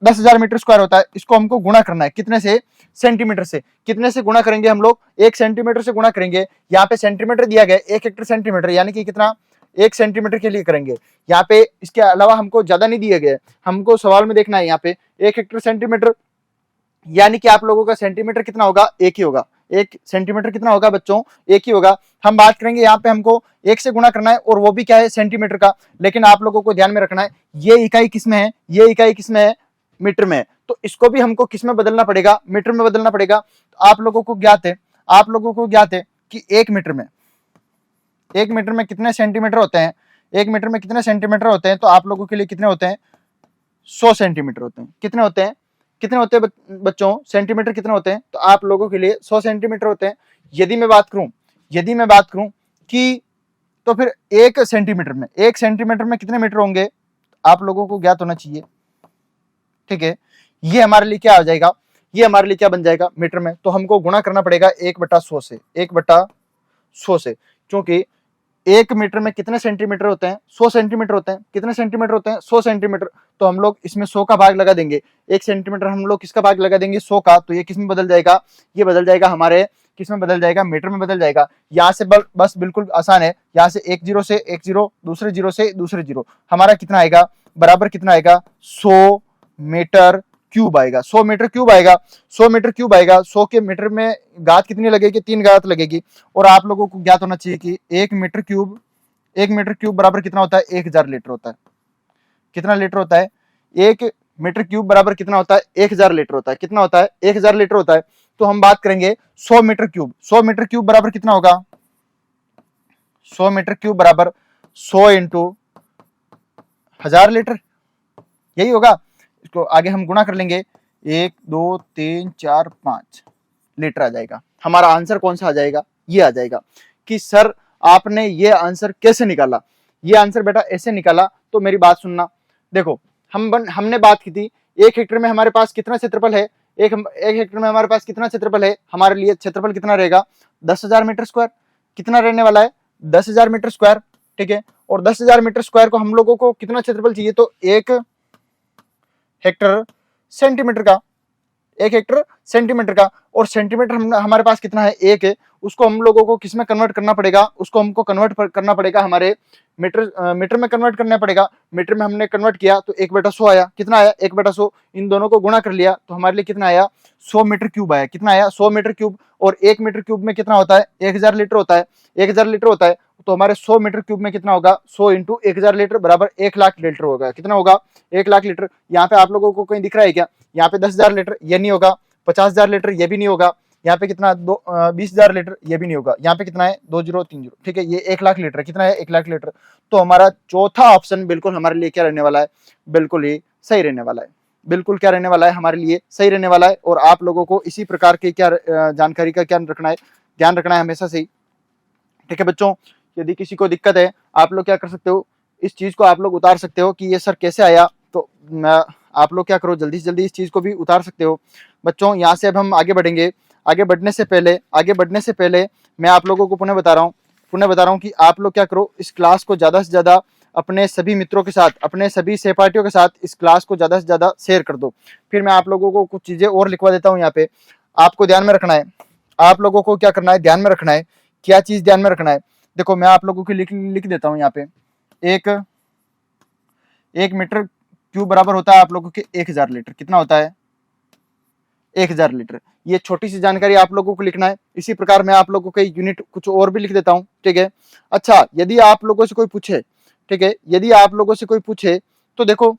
10,000 मीटर स्क्वायर होता है। इसको हमको गुणा करना है कितने से, सेंटीमीटर से। कितने से गुणा करेंगे हम लोग, 1 सेंटीमीटर से गुणा करेंगे। यहाँ पे सेंटीमीटर दिया गया 1 हेक्टर सेंटीमीटर, यानी कि कितना, 1 सेंटीमीटर के लिए करेंगे यहाँ पे। इसके अलावा हमको ज्यादा नहीं दिया गया, हमको सवाल में देखना है यहाँ पे 1 हेक्टर सेंटीमीटर, यानी कि आप लोगों का सेंटीमीटर कितना होगा, एक ही होगा। 1 सेंटीमीटर कितना होगा बच्चों, एक ही होगा। हम बात करेंगे यहाँ पे हमको 1 से गुणा करना है और वो भी क्या है, सेंटीमीटर का। लेकिन आप लोगों को ध्यान में रखना है ये इकाई किसमें है, ये इकाई किसमें है, मीटर में। तो इसको भी हमको किसमें बदलना पड़ेगा, मीटर में बदलना पड़ेगा। तो आप लोगों को ज्ञात है कि 1 मीटर में कितने सेंटीमीटर होते हैं, 1 मीटर में कितने सेंटीमीटर होते हैं। तो आप लोगों के लिए कितने होते हैं, 100 सेंटीमीटर होते हैं। कितने होते हैं, कितने होते हैं बच्चों, सेंटीमीटर कितने होते हैं, तो आप लोगों के लिए 100 सेंटीमीटर होते हैं। यदि मैं बात करूं कि तो फिर 1 सेंटीमीटर में कितने मीटर होंगे, आप लोगों को ज्ञात होना चाहिए, ठीक है। ये हमारे लिए क्या आ जाएगा, ये हमारे लिए क्या बन जाएगा मीटर में। तो हमको गुणा करना पड़ेगा 1/100 से, 1/100 से, क्योंकि 1 मीटर में कितने सेंटीमीटर होते हैं, 100 सेंटीमीटर होते हैं। कितने सेंटीमीटर होते हैं, 100 सेंटीमीटर। तो हम लोग इसमें 100 का भाग लगा देंगे। 1 सेंटीमीटर हम लोग किसका भाग लगा देंगे, 100 का। तो ये किस में बदल जाएगा, ये बदल जाएगा हमारे किस में बदल जाएगा, मीटर में बदल जाएगा। यहाँ से बस बिल्कुल आसान है, यहाँ से एक जीरो से एक जीरो, दूसरे जीरो से दूसरे जीरो, हमारा कितना आएगा, बराबर कितना आएगा, 100 मीटर क्यूब आएगा, 100 मीटर क्यूब आएगा, 100 मीटर क्यूब आएगा। 100 के मीटर में घात कितनी लगेगी, 3 घात लगेगी। और आप लोगों को ज्ञात होना चाहिए कि 1 मीटर क्यूब बराबर कितना होता है, 1000 लीटर होता है। कितना लीटर होता है, 1 मीटर क्यूब बराबर कितना होता है, 1000 लीटर होता है। कितना होता है, 1000 लीटर होता है। तो हम बात करेंगे 100 मीटर क्यूब। 100 मीटर क्यूब बराबर कितना होगा, 100 मीटर क्यूब बराबर 100 इंटू 1000 लीटर, यही होगा। इसको आगे हम गुणा कर लेंगे, 1 2 3 4 5 लीटर आ जाएगा। हमारा आंसर कौन सा आ जाएगा, ये आ जाएगा। कि सर आपने ये आंसर कैसे निकाला, ये आंसर बेटा ऐसे निकाला। तो मेरी बात सुनना, देखो हमने बात की थी 1 हेक्टेयर में हमारे पास कितना क्षेत्रफल है, एक हेक्टेयर में हमारे पास कितना क्षेत्रफल है, हमारे लिए क्षेत्रफल कितना रहेगा, 10,000 मीटर स्क्वायर। कितना रहने वाला है, 10,000 मीटर स्क्वायर, ठीक है। और 10,000 मीटर स्क्वायर को हम लोगों को कितना क्षेत्रफल चाहिए, तो 1 हेक्टर सेंटीमीटर का, 1 हेक्टर सेंटीमीटर का। और सेंटीमीटर हमारे पास कितना है, 1 है। उसको हम लोगों को किस में कन्वर्ट करना पड़ेगा, उसको हमको कन्वर्ट करना पड़ेगा हमारे मीटर में कन्वर्ट करना पड़ेगा। मीटर में हमने कन्वर्ट किया तो 1/100 आया। कितना आया, 1/100। इन दोनों को गुणा कर लिया तो हमारे लिए कितना आया, 100 मीटर क्यूब आया। कितना आया, 100 मीटर क्यूब। और 1 मीटर क्यूब में कितना होता है, 1000 लीटर होता है। 1000 लीटर होता है तो हमारे 100 मीटर क्यूब में कितना होगा, 100 इंटू 1000 लीटर बराबर 1 लाख लीटर होगा। कितना होगा, 1 लाख लीटर। यहाँ पे आप लोगों को कहीं दिख रहा है क्या, यहाँ पे 10,000 लीटर, ये नहीं होगा। 50,000 लीटर, ये भी नहीं होगा। यहाँ पे कितना 20,000 लीटर, ये भी नहीं होगा। यहाँ पे कितना है, 2030, ठीक है। ये 1 लाख लीटर, कितना है, 1 लाख लीटर। तो हमारा चौथा ऑप्शन बिल्कुल हमारे लिए क्या रहने वाला है, बिल्कुल ही सही रहने वाला है। बिल्कुल क्या रहने वाला है, हमारे लिए सही रहने वाला है। और आप लोगों को इसी प्रकार के क्या जानकारी का क्या रखना है, ध्यान रखना है हमेशा से ही, ठीक है बच्चों। यदि किसी को दिक्कत है, आप लोग क्या कर सकते हो, इस चीज को आप लोग उतार सकते हो कि ये सर कैसे आया। तो आप लोग क्या करो, जल्दी से जल्दी इस चीज को भी उतार सकते हो बच्चों। यहाँ से अब हम आगे बढ़ेंगे। आगे बढ़ने से पहले मैं आप लोगों को पुनः बता रहा हूँ कि आप लोग क्या करो, इस क्लास को ज्यादा से ज्यादा अपने सभी मित्रों के साथ, अपने सभी सहपाठियों के साथ इस क्लास को ज्यादा से ज्यादा शेयर कर दो। फिर मैं आप लोगों को कुछ चीजें और लिखवा देता हूँ। यहाँ पे आपको ध्यान में रखना है, आप लोगों को क्या करना है, ध्यान में रखना है। क्या चीज ध्यान में रखना है, देखो मैं आप लोगों को लिख देता हूँ यहाँ पे। एक मीटर क्यूब बराबर होता है आप लोगों के 1000 लीटर। कितना होता है, 1000 लीटर। ये छोटी सी जानकारी आप लोगों को लिखना है। इसी प्रकार मैं आप लोगों के यूनिट कुछ और भी लिख देता हूँ, ठीक है। अच्छा, यदि आप लोगों से कोई पूछे, ठीक है, यदि आप लोगों से कोई पूछे तो देखो,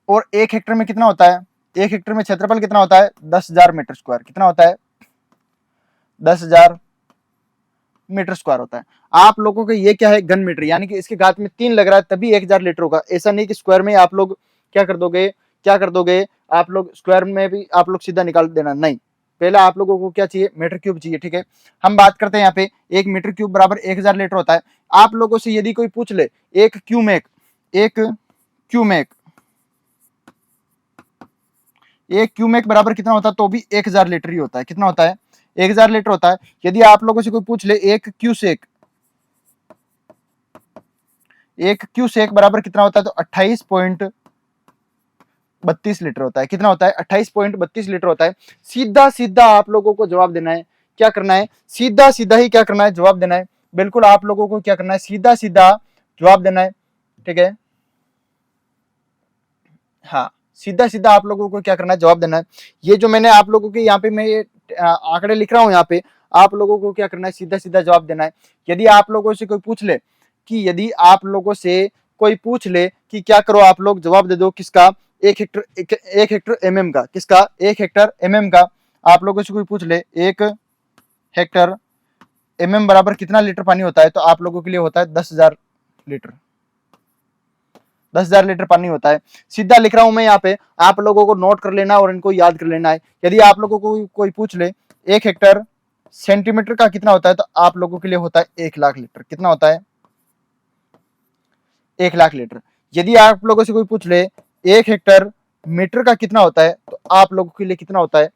और 1 हेक्टेयर में कितना होता है, 1 हेक्टेयर में क्षेत्रफल कितना होता है, 10,000 मीटर स्क्वायर। कितना होता है, 10,000 मीटर स्क्वायर होता है। आप लोगों को ये क्या है, घन मीटर, यानी कि इसके घात में 3 लग रहा है तभी 1000 लीटर होगा। ऐसा नहीं कि स्क्वायर में आप लोग क्या कर दोगे, आप लोग स्क्वायर में भी आप लोग सीधा निकाल देना, नहीं। पहले आप लोगों को क्या चाहिए, मीटर क्यूब चाहिए, ठीक है। हम बात करते हैं यहाँ पे 1 मीटर क्यूब बराबर 1000 लीटर होता है। आप लोगों से यदि कोई पूछ ले, एक क्यूमेक बराबर कितना होता है, तो भी 1000 लीटर ही होता है। कितना होता है, 1000 लीटर होता है। यदि आप लोगों से कोई पूछ ले, एक क्यूसेक बराबर कितना होता है, तो 28.32 लीटर होता है। कितना होता है, 28.32 लीटर होता है। सीधा सीधा आप लोगों को जवाब देना है। क्या करना है, सीधा सीधा ही क्या करना है, जवाब देना है। बिल्कुल आप लोगों को क्या करना है, सीधा सीधा जवाब देना है, ठीक है। हाँ, सीधा सीधा आप लोगों को क्या करना है, जवाब देना है। ये जो मैंने आप लोगों के यहाँ पे मैं ये आंकड़े लिख रहा हूँ, यहाँ पे आप लोगों को क्या करना है, सीधा सीधा जवाब देना है। यदि आप लोगों से कोई पूछ ले कि क्या करो, आप लोग जवाब दे दो किसका, 1 हेक्टर mm का। किसका, 1 हेक्टर mm का। आप लोगों से कोई पूछ ले 1 हेक्टर mm बराबर कितना लीटर पानी होता है, तो आप लोगों के लिए होता है 10,000 लीटर। 10,000 लीटर पानी होता है। सीधा लिख रहा हूं मैं यहाँ पे, आप लोगों को नोट कर लेना और इनको याद कर लेना है। यदि आप लोगों को कोई पूछ ले 1 हेक्टर सेंटीमीटर का कितना होता है, तो आप लोगों के लिए होता है 1 लाख लीटर। कितना होता है, 1 लाख लीटर। यदि आप लोगों से कोई पूछ ले 1 हेक्टर मीटर का कितना होता है, तो आप लोगों के लिए कितना होता है,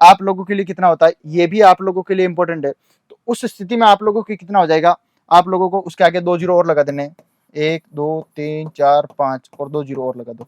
आप लोगों के लिए कितना होता है, ये भी आप लोगों के लिए इंपॉर्टेंट है। तो उस स्थिति में आप लोगों की कितना हो जाएगा, आप लोगों को उसके आगे 2 जीरो और लगा देने, 1 2 3 4 5 और 2 जीरो और लगा दो,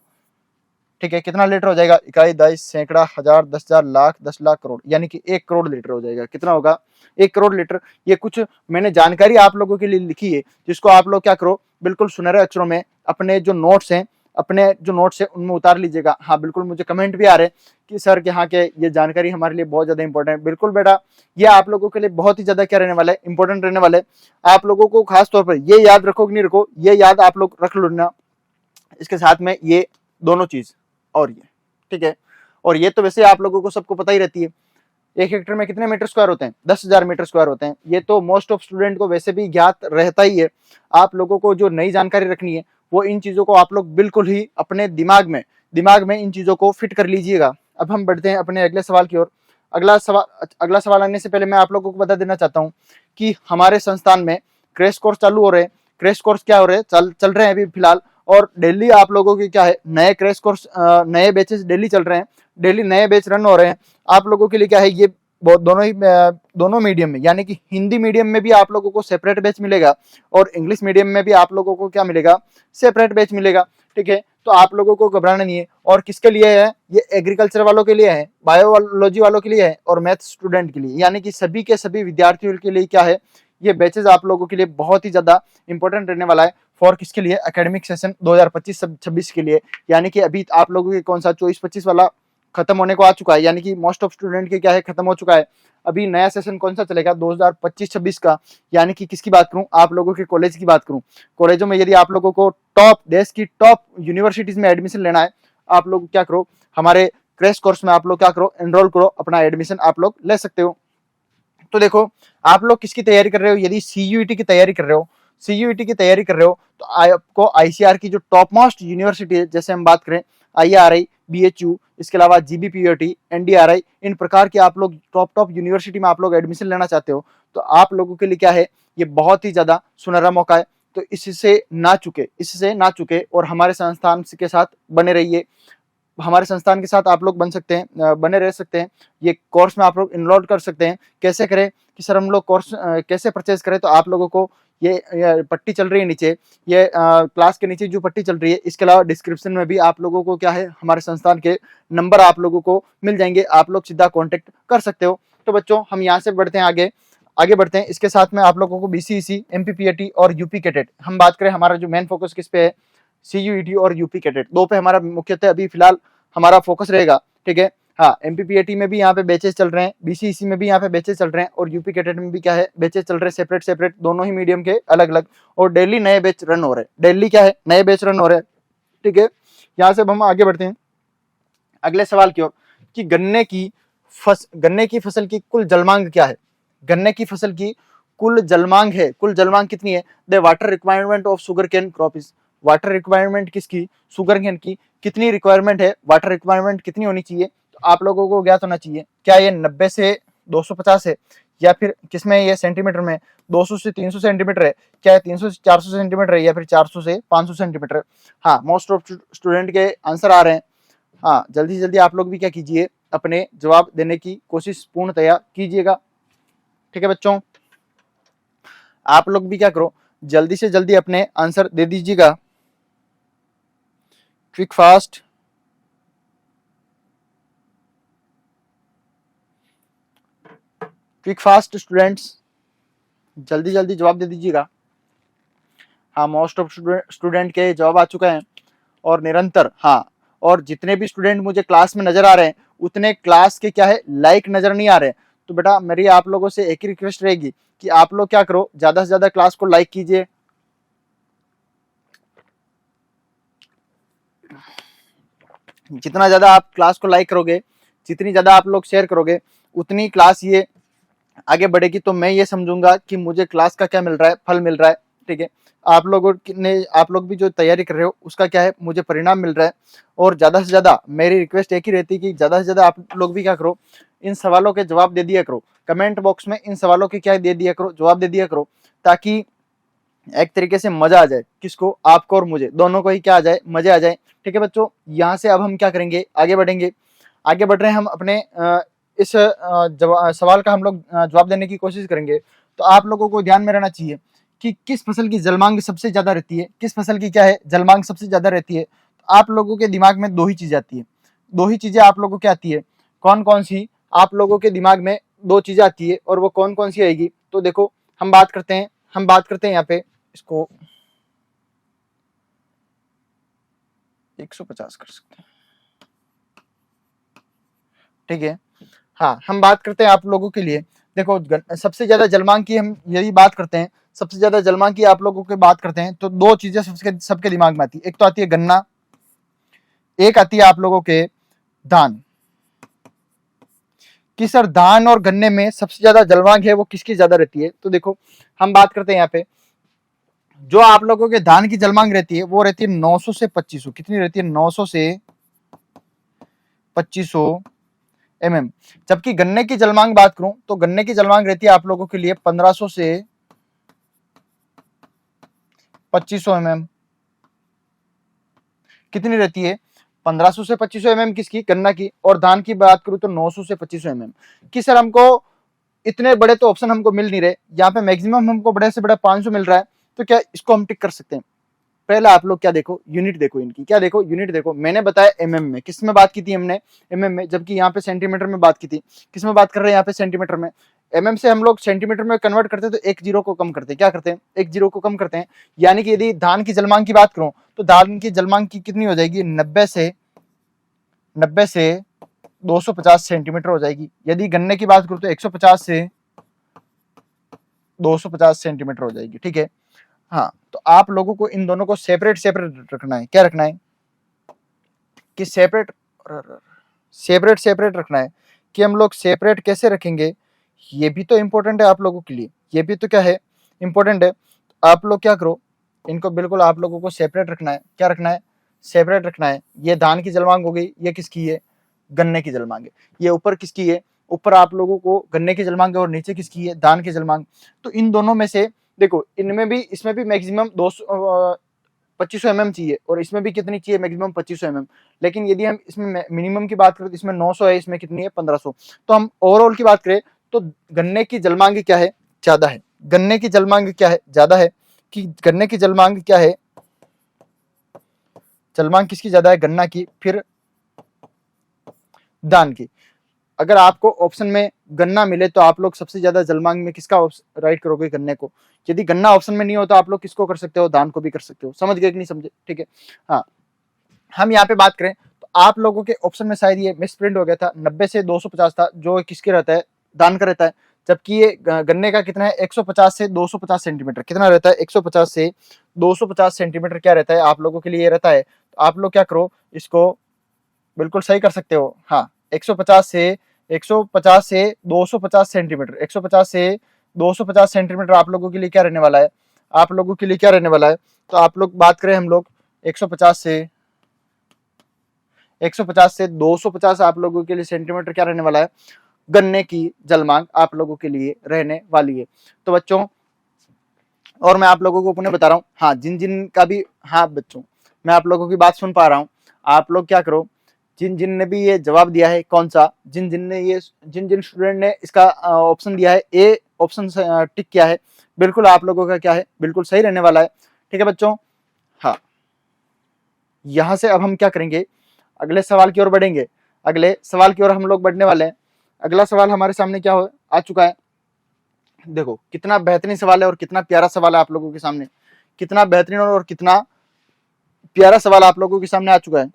ठीक है। कितना लीटर हो जाएगा, इकाई, दस, सैकड़ा, हजार, 10,000, लाख, 10 लाख, करोड़, यानी कि 1 करोड़ लीटर हो जाएगा। कितना होगा, 1 करोड़ लीटर। ये कुछ मैंने जानकारी आप लोगों के लिए लिखी है, जिसको आप लोग क्या करो, बिल्कुल सुनहरे अक्षरों में अपने जो नोट्स हैं अपने जो नोट्स है उनमें उतार लीजिएगा। हाँ बिल्कुल, मुझे कमेंट भी आ रहे हैं कि सर के यहाँ के ये जानकारी हमारे लिए बहुत ज्यादा इंपॉर्टेंट है। बिल्कुल बेटा, ये आप लोगों के लिए बहुत ही ज्यादा क्या रहने वाला है, इंपॉर्टेंट रहने वाला है। आप लोगों को खास तौर पर ये याद रखो कि नहीं रखो, ये याद आप लोग रख लो ना, इसके साथ में ये दोनों चीज और ये, ठीक है। और ये तो वैसे आप लोगों को सबको पता ही रहती है, 1 हेक्टेयर में कितने मीटर स्क्वायर होते हैं, 10,000 मीटर स्क्वायर होते हैं। ये तो मोस्ट ऑफ स्टूडेंट को वैसे भी ज्ञात रहता ही है। आप लोगों को जो नई जानकारी रखनी है वो इन चीजों को आप लोग बिल्कुल ही अपने दिमाग में इन चीजों को फिट कर लीजिएगा। अब हम बढ़ते हैं अपने अगले सवाल की ओर। अगला सवाल आने से पहले मैं आप लोगों को बता देना चाहता हूँ कि हमारे संस्थान में क्रैश कोर्स चालू हो रहे हैं। क्रैश कोर्स क्या हो रहे हैं, चल रहे हैं अभी फिलहाल, और डेली आप लोगों की क्या है, नए क्रैश कोर्स, नए बैचेस डेली चल रहे हैं, डेली नए बैच रन हो रहे हैं। आप लोगों के लिए क्या है, ये दोनों मीडियम में, यानी कि हिंदी मीडियम में भी आप लोगों को सेपरेट बैच मिलेगा और इंग्लिश मीडियम में भी आप लोगों को क्या मिलेगा, सेपरेट बैच मिलेगा, ठीक है। तो आप लोगों को घबराना नहीं है। और किसके लिए है, ये एग्रीकल्चर वालों के लिए है, बायोलॉजी वालों के लिए है और मैथ स्टूडेंट के लिए, यानी कि सभी के सभी विद्यार्थियों के लिए क्या है, ये बैचेज आप लोगों के लिए बहुत ही ज्यादा इंपॉर्टेंट रहने वाला है। फॉर किसके लिए, एकेडमिक सेशन 2025-26 के लिए, यानी कि अभी आप लोगों के कौन सा 24-25 वाला खत्म होने को आ चुका है, यानी कि मोस्ट ऑफ स्टूडेंट के क्या है, खत्म हो चुका है। अभी नया सेशन कौन सा चलेगा, 2025-26 का, यानी कि किसकी बात करूं, आप लोगों के कॉलेज की बात करूं। कॉलेजों में यदि आप लोगों को देश की टॉप यूनिवर्सिटीज में एडमिशन लेना है, आप लोग क्या करो, हमारे क्रैश कोर्स में आप लोग क्या करो, एनरोल करो, अपना एडमिशन आप लोग ले सकते हो। तो देखो, आप लोग किसकी तैयारी कर रहे हो, यदि सीयूईटी की तैयारी कर रहे हो, सीयूईटी की तैयारी कर रहे हो, तो आपको आईसीआर की जो टॉप मोस्ट यूनिवर्सिटी है, जैसे हम बात करें आईआरआई, बीएचयू, इसके अलावा जीबीपीओटी, एनडीआरआई, इन प्रकार की आप लोग टॉप यूनिवर्सिटी में आप लोग एडमिशन लेना चाहते हो, तो आप लोगों के लिए क्या है, ये बहुत ही ज्यादा सुनहरा मौका है। तो इससे ना चुके और हमारे संस्थान के साथ बने रहिए। हमारे संस्थान के साथ आप लोग बने रह सकते हैं। ये कोर्स में आप लोग इनरोल कर सकते हैं। कैसे करें कि सर हम लोग कोर्स कैसे परचेज करें, तो आप लोगों को ये पट्टी चल रही है नीचे, ये क्लास के नीचे जो पट्टी चल रही है, इसके अलावा डिस्क्रिप्शन में भी आप लोगों को क्या है, हमारे संस्थान के नंबर आप लोगों को मिल जाएंगे, आप लोग सीधा कॉन्टेक्ट कर सकते हो। तो बच्चों, हम यहाँ से बढ़ते हैं आगे बढ़ते हैं। इसके साथ में आप लोगों को बीसीईसी, एमपीपीएटी और यूपी कैडेट, हम बात करें हमारा जो मेन फोकस किस पे है, सीयूईटी और यूपी कैडेट, दो पे हमारा मुख्यतः अभी फिलहाल हमारा फोकस रहेगा, ठीक है। हाँ, एमपीपीएटी में भी यहाँ पे बैचेस चल रहे हैं, बीसीईसी में भी यहाँ पे बैचेस चल रहे हैं और यूपी कैडेट में भी क्या है, बैचेस चल रहे हैं, सेपरेट दोनों ही मीडियम के अलग अलग, और डेली नए बैच रन हो रहे हैं, डेली क्या है, नए बैच रन हो रहे हैं, ठीक है। यहाँ से अब हम आगे बढ़ते हैं अगले सवाल की ओर कि गन्ने की फसल की कुल जलमांग क्या है। गन्ने की फसल की कुल जलमांग कितनी है, the water requirement of sugar cane crop is, water requirement किसकी, शुगर केन की कितनी रिक्वायरमेंट है, वाटर रिक्वायरमेंट कितनी होनी चाहिए, तो आप लोगों को ज्ञात होना चाहिए। क्या ये 90 से 250 है, या फिर किसमें ये सेंटीमीटर में 200 से 300 सेंटीमीटर है, क्या 300 से 400 सेंटीमीटर है, या फिर 400 से 500 सेंटीमीटर। हाँ, मोस्ट ऑफ स्टूडेंट के आंसर आ रहे हैं। हाँ, जल्दी जल्दी आप लोग भी क्या कीजिए, अपने जवाब देने की कोशिश पूर्णतया कीजिएगा, ठीक है बच्चों। आप लोग भी क्या करो, जल्दी से जल्दी अपने आंसर दे दीजिएगा, क्विक फास्ट स्टूडेंट्स, जल्दी जल्दी जवाब दे दीजिएगा। हाँ, मोस्ट ऑफ स्टूडेंट के जवाब आ चुके हैं और निरंतर, हाँ, और जितने भी स्टूडेंट मुझे क्लास में नजर आ रहे हैं उतने क्लास के क्या है, लाइक नजर नहीं आ रहे। तो बेटा, मेरी आप लोगों से एक ही रिक्वेस्ट रहेगी कि आप लोग क्या करो, ज्यादा से ज्यादा क्लास को लाइक कीजिए। जितना ज्यादा आप क्लास को लाइक करोगे, जितनी ज्यादा आप लोग शेयर करोगे, उतनी क्लास ये आगे बढ़ेगी। तो मैं ये समझूंगा कि मुझे क्लास का क्या मिल रहा है, फल मिल रहा है, ठीक है। आप लोग भी जो तैयारी कर रहे हो उसका क्या है, मुझे परिणाम मिल रहा है। और ज्यादा से ज्यादा मेरी रिक्वेस्ट एक ही रहती है कि ज्यादा से ज्यादा आप लोग भी क्या करो, इन सवालों के जवाब दे दिया करो, कमेंट बॉक्स में इन सवालों के क्या दे दिया करो, जवाब दे दिया करो, ताकि एक तरीके से मजा आ जाए, किसको, आपको और मुझे, दोनों को ही क्या आ जाए, मजे आ जाए, ठीक है बच्चों। यहाँ से अब हम क्या करेंगे, आगे बढ़ रहे हैं हम अपने इस सवाल का हम लोग जवाब देने की कोशिश करेंगे। तो आप लोगों को ध्यान में रहना चाहिए कि किस फसल की जलमांग सबसे ज्यादा रहती है, किस फसल की क्या है, जलमांग सबसे ज्यादा रहती है। तो आप लोगों के दिमाग में दो ही चीजें आती है, दो ही चीजें आप लोगों की आती है। कौन कौन सी, आप लोगों के दिमाग में दो चीजें आती है और वो कौन कौन सी आएगी। तो देखो, हम बात करते हैं यहाँ पे इसको, 150 कर सकते हैं, ठीक है। हाँ, हम बात करते हैं आप लोगों के लिए, देखो सबसे ज्यादा जलमांग की हम यदि बात करते हैं, सबसे ज्यादा जलमांग की आप लोगों की बात करते हैं तो दो चीजें सबके दिमाग में आती है। एक तो आती है गन्ना, एक आती है आप लोगों के धान। कि सर धान और गन्ने में सबसे ज्यादा जलमांग है वो किसकी ज्यादा रहती है? तो देखो हम बात करते हैं यहाँ पे, जो आप लोगों के धान की जलमांग रहती है वो रहती है 900 से 2500। कितनी रहती है? 900 से 2500 mm। जबकि गन्ने की जलमांग बात करूं तो गन्ने की जलमांग रहती है आप लोगों के लिए 1500 से 2500 mm। कितनी रहती है? 1500 से 2500 mm किसकी? गन्ना की। और धान की बात करूं तो 900 से 2500 mm कि सर हमको इतने बड़े तो ऑप्शन हमको मिल नहीं रहे, यहाँ पे मैक्सिमम हमको बड़े से बड़ा 500 मिल रहा है, तो क्या इसको हम टिक कर सकते हैं? पहले आप लोग क्या देखो, यूनिट देखो इनकी, क्या देखो यूनिट देखो। मैंने बताया एमएम में, किस में बात की थी हमने? एमएम में, जबकि यहाँ पे सेंटीमीटर में बात की थी। किस में बात कर रहे हैं यहाँ पे? सेंटीमीटर में। एमएम से हम लोग सेंटीमीटर में कन्वर्ट करते हैं तो एक जीरो को कम करते हैं। क्या करते हैं? एक जीरो को कम करते हैं। यानी कि यदि धान की जलमांग की बात करूं तो धान की जलमांग की कितनी हो जाएगी? 90 से 250 सेंटीमीटर हो जाएगी। यदि गन्ने की बात करूं तो 150 से 250 सेंटीमीटर हो जाएगी, ठीक है। हाँ, तो आप लोगों को इन दोनों को सेपरेट सेपरेट रखना है। क्या रखना है? कि सेपरेट सेपरेट सेपरेट रखना है। कि हम लोग सेपरेट कैसे रखेंगे, ये भी तो इंपॉर्टेंट है आप लोगों के लिए। ये भी तो क्या है? इंपॉर्टेंट है। आप लोग क्या करो, इनको बिल्कुल आप लोगों को सेपरेट रखना है। क्या रखना है? सेपरेट रखना है। ये धान की जलमांग हो गई, ये किसकी है? गन्ने की जलमांग है। ये ऊपर किसकी है? ऊपर आप लोगों को गन्ने की जलमांग है, और नीचे किसकी है? धान की जलमांग। तो इन दोनों में से देखो, इनमें भी, इसमें भी मैक्सिमम 2500 mm चाहिए, और इसमें भी कितनी चाहिए? Maximum 2500 mm। लेकिन यदि हम इसमें मिनिमम की बात करें तो इसमें 900 है, इसमें कितनी है? 1500। तो हम ओवरऑल की बात करें तो गन्ने की जलमांग क्या है? ज्यादा है। गन्ने की जलमांग क्या है? ज्यादा है। कि गन्ने की जलमांग क्या है? जलमांग किसकी ज्यादा है? गन्ना की, फिर धान की। अगर आपको ऑप्शन में गन्ना मिले तो आप लोग सबसे ज्यादा जलमांग में किसका राइट करोगे? गन्ने को। यदि गन्ना ऑप्शन में नहीं हो तो आप लोग किसको कर सकते हो? धान को भी कर सकते हो। समझ गए कि नहीं समझे? ठीक है। हाँ, हम यहाँ पे बात करें तो आप लोगों के ऑप्शन में शायद ये मिसप्रिंट हो गया था, 90 से 250 था, जो किसके रहता है? धान का रहता है। जबकि ये गन्ने का कितना है? 150 से 250 सेंटीमीटर। कितना रहता है? 150 से 250 सेंटीमीटर क्या रहता है आप लोगों के लिए? ये रहता है। तो आप लोग क्या करो, इसको बिल्कुल सही कर सकते हो। हाँ, 150 से 250 सेंटीमीटर, 150 से 250 सेंटीमीटर आप लोगों के लिए क्या रहने वाला है? आप लोगों के लिए क्या रहने वाला है? तो आप लोग बात करें, हम लोग 150 से 250 आप लोगों के लिए सेंटीमीटर क्या रहने वाला है? गन्ने की जलमांग आप लोगों के लिए रहने वाली है। तो बच्चों, और मैं आप लोगों को पुनः बता रहा हूँ, हाँ, जिन जिन का भी, हाँ बच्चों, मैं आप लोगों की बात सुन पा रहा हूँ। आप लोग क्या करो, जिन जिन ने भी ये जवाब दिया है, कौन सा, जिन जिन स्टूडेंट ने इसका ऑप्शन दिया है, ए ऑप्शन टिक किया है, बिल्कुल आप लोगों का क्या है? बिल्कुल सही रहने वाला है। ठीक है बच्चों। हाँ, यहां से अब हम क्या करेंगे? अगले सवाल की ओर बढ़ेंगे। अगले सवाल की ओर हम लोग बढ़ने वाले हैं। अगला सवाल हमारे सामने क्या आ चुका है? देखो कितना बेहतरीन सवाल है और कितना प्यारा सवाल है आप लोगों के सामने। कितना बेहतरीन और कितना प्यारा सवाल आप लोगों के सामने आ चुका है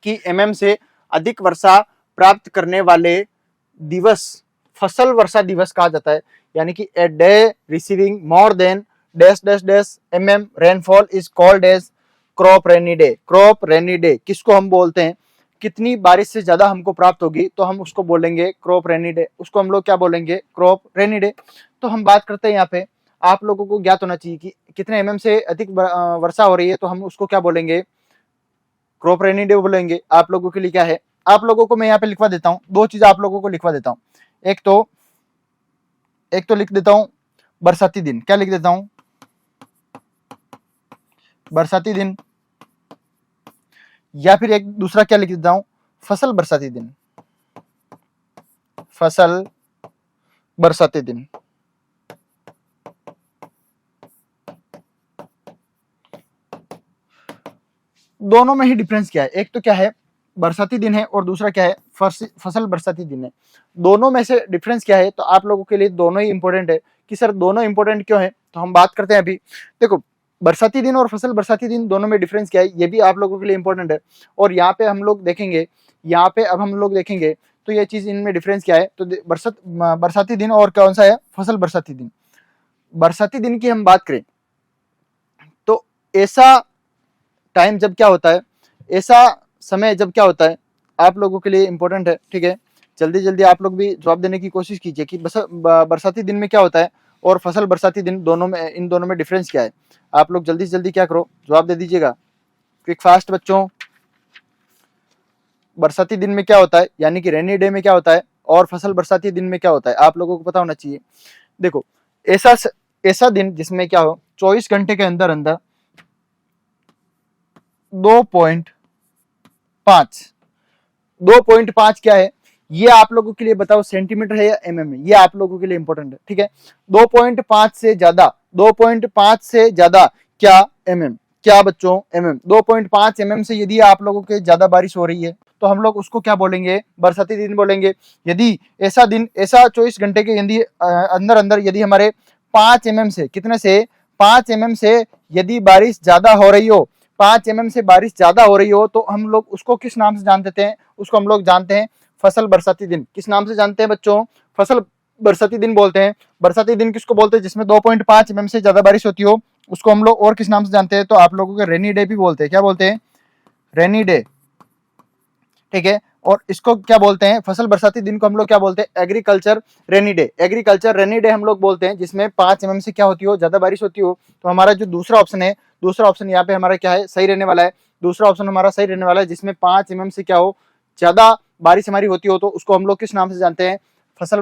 कि एमएम से अधिक वर्षा प्राप्त करने वाले दिवस फसल वर्षा दिवस कहा जाता है। यानी कि a day receiving more than dash dash dash MM rainfall is called as crop rainy day. Crop rainy day किसको हम बोलते हैं? कितनी बारिश से ज्यादा हमको प्राप्त होगी तो हम उसको बोलेंगे क्रॉप रेनी डे। उसको हम लोग क्या बोलेंगे? Crop rainy day. तो हम बात करते हैं यहाँ पे, आप लोगों को ज्ञात होना चाहिए कि कितने एमएम से अधिक वर्षा हो रही है, तो हम उसको क्या बोलेंगे? क्रॉप रेनी डे बोलेंगे। आप लोगों के लिए क्या है? आप लोगों को मैं यहाँ पे लिखवा देता हूँ, दो चीज आप लोगों को लिखवा देता हूँ। एक तो लिख देता हूँ बरसाती दिन। क्या लिख देता हूँ? बरसाती दिन। या फिर एक दूसरा क्या लिख देता हूँ? फसल बरसाती दिन। फसल बरसाती दिन। दोनों में ही डिफरेंस क्या है? एक तो क्या है? बरसाती दिन है, और दूसरा क्या है? फसल बरसाती दिन है। दोनों में से डिफरेंस क्या है? तो आप लोगों के लिए दोनों ही इंपॉर्टेंट है। कि सर दोनों इंपॉर्टेंट क्यों है? तो हम बात करते हैं अभी। देखो, बरसाती दिन और फसल बरसाती दिन दोनों में डिफरेंस क्या है, ये भी आप लोगों के लिए इंपॉर्टेंट है। और यहाँ पे हम लोग देखेंगे, यहाँ पे अब हम लोग देखेंगे तो ये चीज इनमें डिफरेंस क्या है। तो बरसाती दिन और कौन सा है, फसल बरसाती दिन। बरसाती दिन की हम बात करें तो ऐसा टाइम जब क्या होता है, ऐसा समय जब क्या होता है, आप लोगों के लिए इंपॉर्टेंट है, ठीक है। जल्दी जल्दी आप लोग भी जवाब देने की कोशिश कीजिए कि बरसाती दिन में क्या होता है और फसल बरसाती दिन दोनों में, इन दोनों में डिफरेंस क्या है। आप लोग जल्दी से जल्दी क्या करो, जवाब दे दीजिएगा, क्विक फास्ट बच्चों। बरसाती दिन में क्या होता है, यानी कि रेनी डे में क्या होता है, और फसल बरसाती दिन में क्या होता है, आप लोगों को पता होना चाहिए। देखो, ऐसा दिन जिसमें क्या हो, 24 घंटे के अंदर अंदर 2.5 2.5 क्या है, ये आप लोगों के लिए बताओ सेंटीमीटर है या एमएम है, ये आप लोगों के लिए इंपॉर्टेंट है, ठीक है। 2.5 से ज्यादा, 2.5 से ज्यादा क्या एमएम, क्या बच्चों एमएम, 2.5 एमएम से यदि आप लोगों के ज्यादा बारिश हो रही है तो हम लोग उसको क्या बोलेंगे, बरसाती दिन बोलेंगे। यदि ऐसा दिन, ऐसा 24 घंटे के यदि अंदर अंदर यदि हमारे 5 एमएम से, कितने से, 5 एमएम से यदि बारिश ज्यादा हो रही हो, 5 एमएम से बारिश ज्यादा हो रही हो, तो हम लोग उसको किस नाम से जान देते हैं, उसको हम लोग जानते हैं फसल बरसाती दिन। किस नाम से जानते हैं बच्चों, फसल बरसाती दिन बोलते हैं। बरसाती दिन किसको बोलते हैं, जिसमें 2.5 एमएम से ज्यादा बारिश होती हो, उसको हम लोग और किस नाम से जानते हैं, तो आप लोगों के रेनी डे भी बोलते हैं। क्या बोलते हैं, रेनी डे, ठीक है। और इसको क्या बोलते हैं, फसल बरसाती दिन को हम लोग क्या बोलते हैं, agriculture rainy day. Agriculture rainy day हम लोग बोलते हैं जिसमें 5 एमएम से क्या होती हो, ज्यादा बारिश होती हो। तो हमारा जो दूसरा ऑप्शन है, दूसरा ऑप्शन यहाँ पे हमारा क्या है, सही रहने वाला है। दूसरा ऑप्शन हमारा सही रहने वाला है, जिसमें 5 एमएम से क्या हो, ज्यादा बारिश हमारी होती हो, तो उसको हम लोग किस नाम से जानते हैं, फसल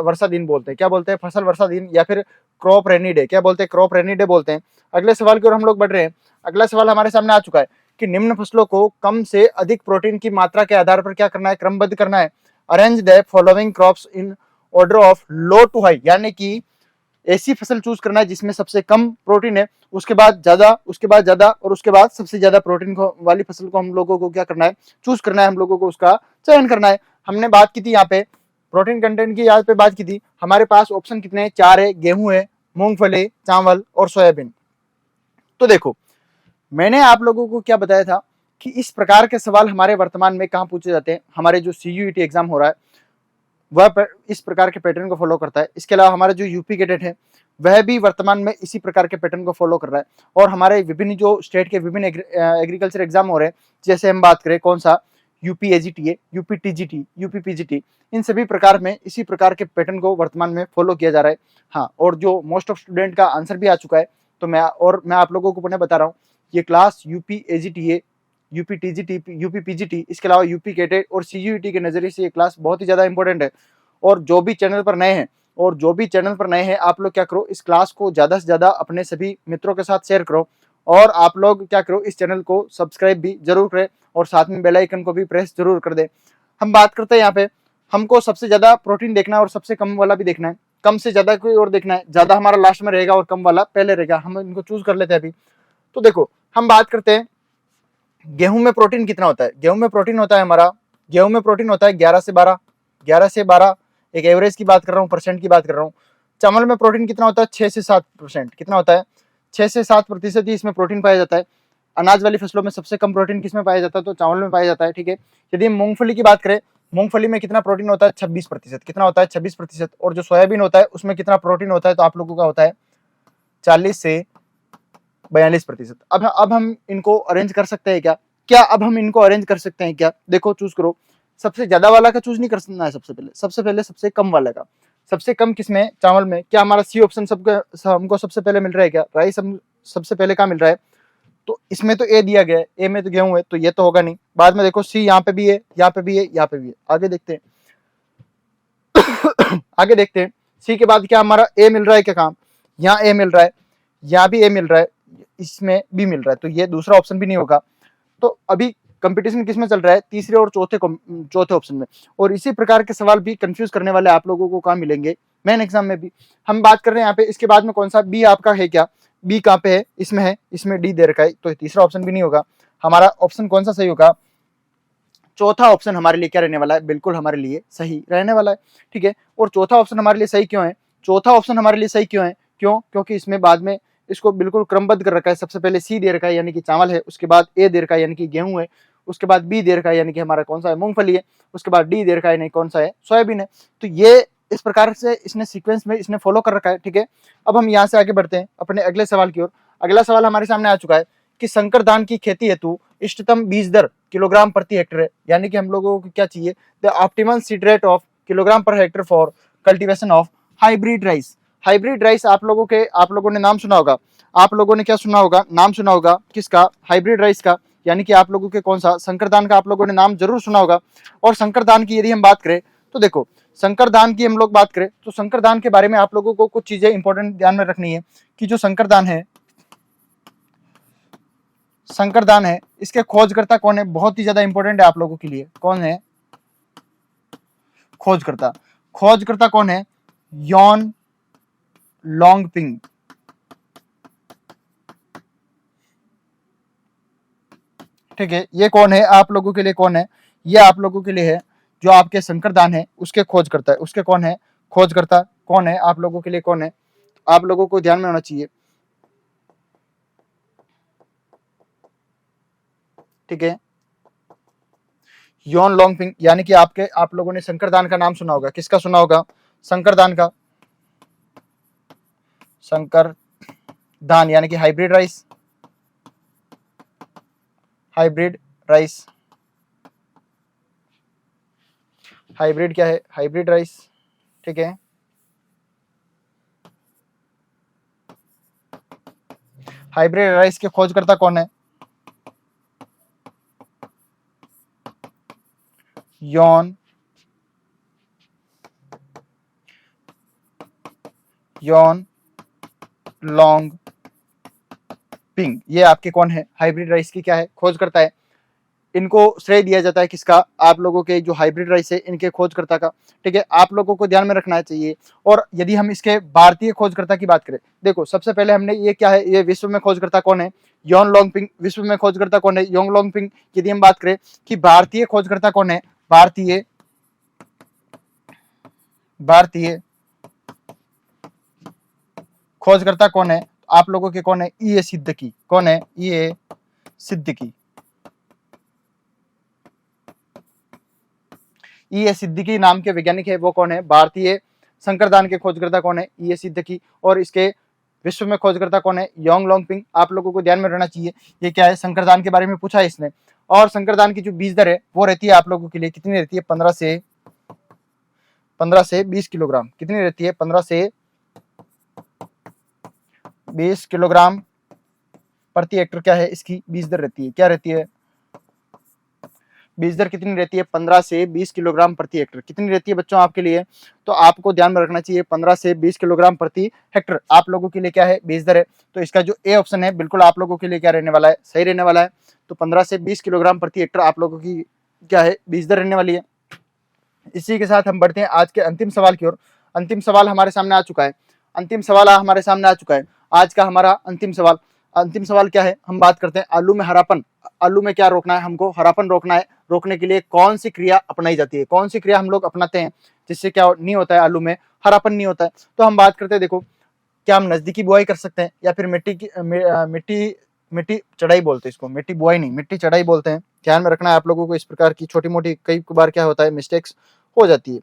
वर्षा दिन बोलते हैं। क्या बोलते हैं, फसल वर्षा दिन, या फिर क्रॉप रेनी डे। क्या बोलते हैं, क्रॉप रेनी डे बोलते हैं। अगले सवाल की ओर हम लोग बढ़ रहे हैं। अगला सवाल हमारे सामने आ चुका है कि निम्न फसलों को कम से अधिक प्रोटीन की मात्रा के आधार पर क्या करना है, क्रमबद्ध करना है। Arrange the following crops in order of low to high, यानी कि ऐसी फसल चूज करना है जिसमें सबसे कम प्रोटीन है, उसके बाद ज्यादा, उसके बाद ज्यादा, और उसके बाद सबसे ज्यादा प्रोटीन को वाली फसल को हम लोगों को क्या करना है, चूज करना है, हम लोगों को उसका चयन करना है। हमने बात की थी यहाँ पे प्रोटीन कंटेंट की, यहाँ पे बात की थी। हमारे पास ऑप्शन कितने हैं, 4 है। गेहूं है, मूंगफली, चावल और सोयाबीन। तो देखो, मैंने आप लोगों को क्या बताया था कि इस प्रकार के सवाल हमारे वर्तमान में कहाँ पूछे जाते हैं, हमारे जो सीयूईटी एग्जाम हो रहा है वह इस प्रकार के पैटर्न को फॉलो करता है। इसके अलावा हमारा जो यूपी कैडेट है वह भी वर्तमान में इसी प्रकार के पैटर्न को फॉलो कर रहा है। और हमारे विभिन्न जो स्टेट के विभिन्न एग्रीकल्चर एग्जाम हो रहे हैं, जैसे हम बात करें कौन सा, UP AGTA, UP TGT, UP PGT, इन सभी प्रकार में इसी प्रकार के पैटर्न को वर्तमान में फॉलो किया जा रहा है। हाँ, और जो मोस्ट ऑफ स्टूडेंट का आंसर भी आ चुका है, तो मैं आप लोगों को पुनः बता रहा हूँ, ये class UP AGTA, UP TGT, UP PGT, इसके अलावा यूपी कैडेट और सीयूईटी के नजरिए से ये क्लास बहुत ही ज्यादा इंपॉर्टेंट है। और जो भी चैनल पर नए हैं, आप लोग क्या करो, इस क्लास को ज्यादा से ज्यादा अपने सभी मित्रों के साथ शेयर करो, और आप लोग क्या करो, इस चैनल को सब्सक्राइब भी जरूर करें, और साथ में बेल आइकन को भी प्रेस जरूर कर दें। हम बात करते हैं यहाँ पे, हमको सबसे ज्यादा प्रोटीन देखना है और सबसे कम वाला भी देखना है, कम से ज्यादा कोई और देखना है, ज्यादा हमारा लास्ट में रहेगा और कम वाला पहले रहेगा। हम इनको चूज कर लेते हैं अभी। तो देखो, हम बात करते हैं गेहूं में प्रोटीन कितना होता है। गेहूं में प्रोटीन होता है हमारा, गेहूं में प्रोटीन होता है 11 से 12, 11 से 12, एक एवरेज की बात कर रहा हूँ, परसेंट की बात कर रहा हूँ। चावल में प्रोटीन कितना होता है, 6 से 7%। कितना होता है, 6 से 7% ही इसमें प्रोटीन पाया जाता है। अनाज वाली फसलों में सबसे कम प्रोटीन किसमें पाया जाता है, तो चावल में पाया जाता है, ठीक है। यदि हम मूंगफली की बात करें, मूंगफली में कितना प्रोटीन होता है, 26%। कितना होता है, 26%। और जो सोयाबीन होता है उसमें कितना प्रोटीन होता है, तो आप लोगों का होता है 40 से 42%। अब हम इनको अरेंज कर सकते हैं क्या, अब हम इनको अरेंज कर सकते हैं क्या, देखो चूज करो। सबसे ज्यादा वाला का चूज नहीं करना है, सबसे पहले सबसे कम वाला का। सबसे कम किसमें, चावल में। क्या हमारा सी ऑप्शन हमको सबसे पहले मिल रहा है क्या, राइस हम सबसे पहले कहाँ मिल रहा है, तो इसमें तो ए दिया गया है, ए में तो गेहूं है, तो ये तो होगा नहीं। बाद में देखो सी यहाँ पे भी है, यहाँ पे भी है, यहाँ पे भी है। आगे देखते हैं आगे देखते हैं, सी के बाद क्या हमारा ए मिल रहा है क्या, काम यहाँ ए मिल रहा है, यहाँ भी ए मिल रहा है, इसमें बी मिल रहा है, तो ये दूसरा ऑप्शन भी नहीं होगा। तो अभी कंपटीशन किसमें चल रहा है, तीसरे और चौथे ऑप्शन में। और इसी प्रकार के सवाल भी कंफ्यूज करने वाले आप लोगों को कहाँ मिलेंगे, मेन एग्जाम में भी। हम बात कर रहे हैं यहाँ पे, इसके बाद में कौन सा, बी आपका है क्या, बी कहाँ पे है, इसमें है, इसमें डी दे रखा है, तो तीसरा ऑप्शन भी नहीं होगा। हमारा ऑप्शन कौन सा सही होगा, चौथा ऑप्शन हमारे लिए क्या रहने वाला है, बिल्कुल हमारे लिए सही रहने वाला है, ठीक है। और चौथा ऑप्शन हमारे लिए सही क्यों है, चौथा ऑप्शन हमारे लिए सही क्यों है, क्योंकि इसमें बाद में इसको बिल्कुल क्रमबद्ध कर रखा है। सबसे पहले सी दे रखा है यानी कि चावल है, उसके बाद ए दे रखा है यानी कि गेहूं है, उसके बाद बी दे रखा है यानी कि हमारा कौन सा है, मूंगफली है, उसके बाद डी दे रखा है यानी कौन सा है, सोयाबीन है। तो ये इस प्रकार से इसने सीक्वेंस में इसने फॉलो कर रखा है, ठीक है। अब हम यहाँ से आगे बढ़ते हैं अपने अगले सवाल की ओर। अगला सवाल हमारे सामने आ चुका है कि संकर धान की खेती हेतु इष्टतम बीज दर किलोग्राम प्रति हेक्टेयर है, यानी कि हम लोगों को क्या चाहिए, the optimal seed rate of kilogram per hectare for cultivation of hybrid rice. Hybrid rice आप लोगों ने नाम सुना होगा, आप लोगों ने क्या सुना होगा, नाम सुना होगा किसका, हाइब्रिड राइस का, यानी कि आप लोगों के कौन सा, संकर धान का आप लोगों ने नाम जरूर सुना होगा। और संकर धान की यदि हम बात करें तो देखो, संकर धान की हम लोग बात करें तो संकर धान के बारे में आप लोगों को कुछ चीजें इंपॉर्टेंट ध्यान में रखनी है कि जो संकर धान है, संकर धान है, इसके खोजकर्ता कौन है, बहुत ही ज्यादा इंपॉर्टेंट है आप लोगों के लिए। कौन है खोजकर्ता, खोजकर्ता कौन है, यॉन लॉन्गपिंग। ठीक है, ये कौन है आप लोगों के लिए, कौन है, ये आप लोगों के लिए है जो आपके संकर दान है उसके खोजकर्ता है, उसके कौन है खोजकर्ता, कौन है आप लोगों के लिए, कौन है, आप लोगों को ध्यान में होना चाहिए। ठीक है, यॉन लॉन्गपिंग, यानी कि आप लोगों ने संकर दान का नाम सुना होगा, किसका सुना होगा, संकर दान का, संकर धान यानी कि hybrid rice, hybrid rice, hybrid क्या है, हाइब्रिड राइस। ठीक है, हाइब्रिड राइस के खोजकर्ता कौन है, यॉन लॉन्ग पिंग, ये आपके कौन है, हाइब्रिड राइस की क्या है, खोज करता है। इनको श्रेय दिया जाता है किसका, आप लोगों के जो हाइब्रिड राइस है इनके खोजकर्ता का। ठीक है, आप लोगों को ध्यान में रखना चाहिए। और यदि हम इसके भारतीय खोजकर्ता की बात करें, देखो सबसे पहले हमने ये क्या है, ये विश्व में खोजकर्ता कौन है, यॉन लॉन्गपिंग, विश्व में खोजकर्ता कौन है, यॉन लॉन्गपिंग। यदि हम बात करें कि भारतीय खोजकर्ता कौन है, भारतीय खोजकर्ता कौन है, आप लोगों के कौन है, ई सिद्दीकी, कौन है, ई सिद्दीकी, ई सिद्दीकी नाम के वैज्ञानिक है, वो कौन है, भारतीय संकरदान के खोजकर्ता कौन है, ई सिद्दीकी। और इसके विश्व में खोजकर्ता कौन है, योंग लॉन्गपिंग। आप लोगों को ध्यान में रहना चाहिए, ये क्या है, संकरदान के बारे में पूछा है इसने। और संकरदान की जो बीज दर है वो रहती है आप लोगों के लिए कितनी रहती है, 15 से 20 किलोग्राम, कितनी रहती है, 15 से 20 किलोग्राम प्रति हेक्टर क्या है इसकी बीज दर रहती है, क्या रहती है, बीज दर कितनी रहती है, 15 से 20 किलोग्राम प्रति हेक्टर कितनी रहती है बच्चों आपके लिए। तो आपको ध्यान में रखना चाहिए 15 से 20 किलोग्राम प्रति हेक्टर आप लोगों के लिए क्या है, बीज दर है। तो इसका जो ए ऑप्शन है बिल्कुल आप लोगों के लिए क्या रहने वाला है, सही रहने वाला है। तो 15 से 20 किलोग्राम प्रति हेक्टर आप लोगों की क्या है, बीज दर रहने वाली है। इसी के साथ हम बढ़ते हैं आज के अंतिम सवाल की ओर। अंतिम सवाल हमारे सामने आ चुका है, अंतिम सवाल हमारे सामने आ चुका है। आज का हमारा अंतिम सवाल क्या है, हम बात करते हैं आलू में हरापन। आलू में क्या रोकना है हमको, हरापन रोकना है। रोकने के लिए कौन सी क्रिया अपनाई जाती है, कौन सी क्रिया हम लोग अपनाते हैं जिससे क्या नहीं होता है, आलू में हरापन नहीं होता है। तो हम बात करते हैं, देखो क्या हम नजदीकी बुआई कर सकते हैं या फिर मिट्टी चढ़ाई बोलते हैं इसको, मिट्टी बुआई नहीं, मिट्टी चढ़ाई बोलते हैं। ध्यान में रखना है आप लोगों को, इस प्रकार की छोटी मोटी कई बार क्या होता है, मिस्टेक्स हो जाती है।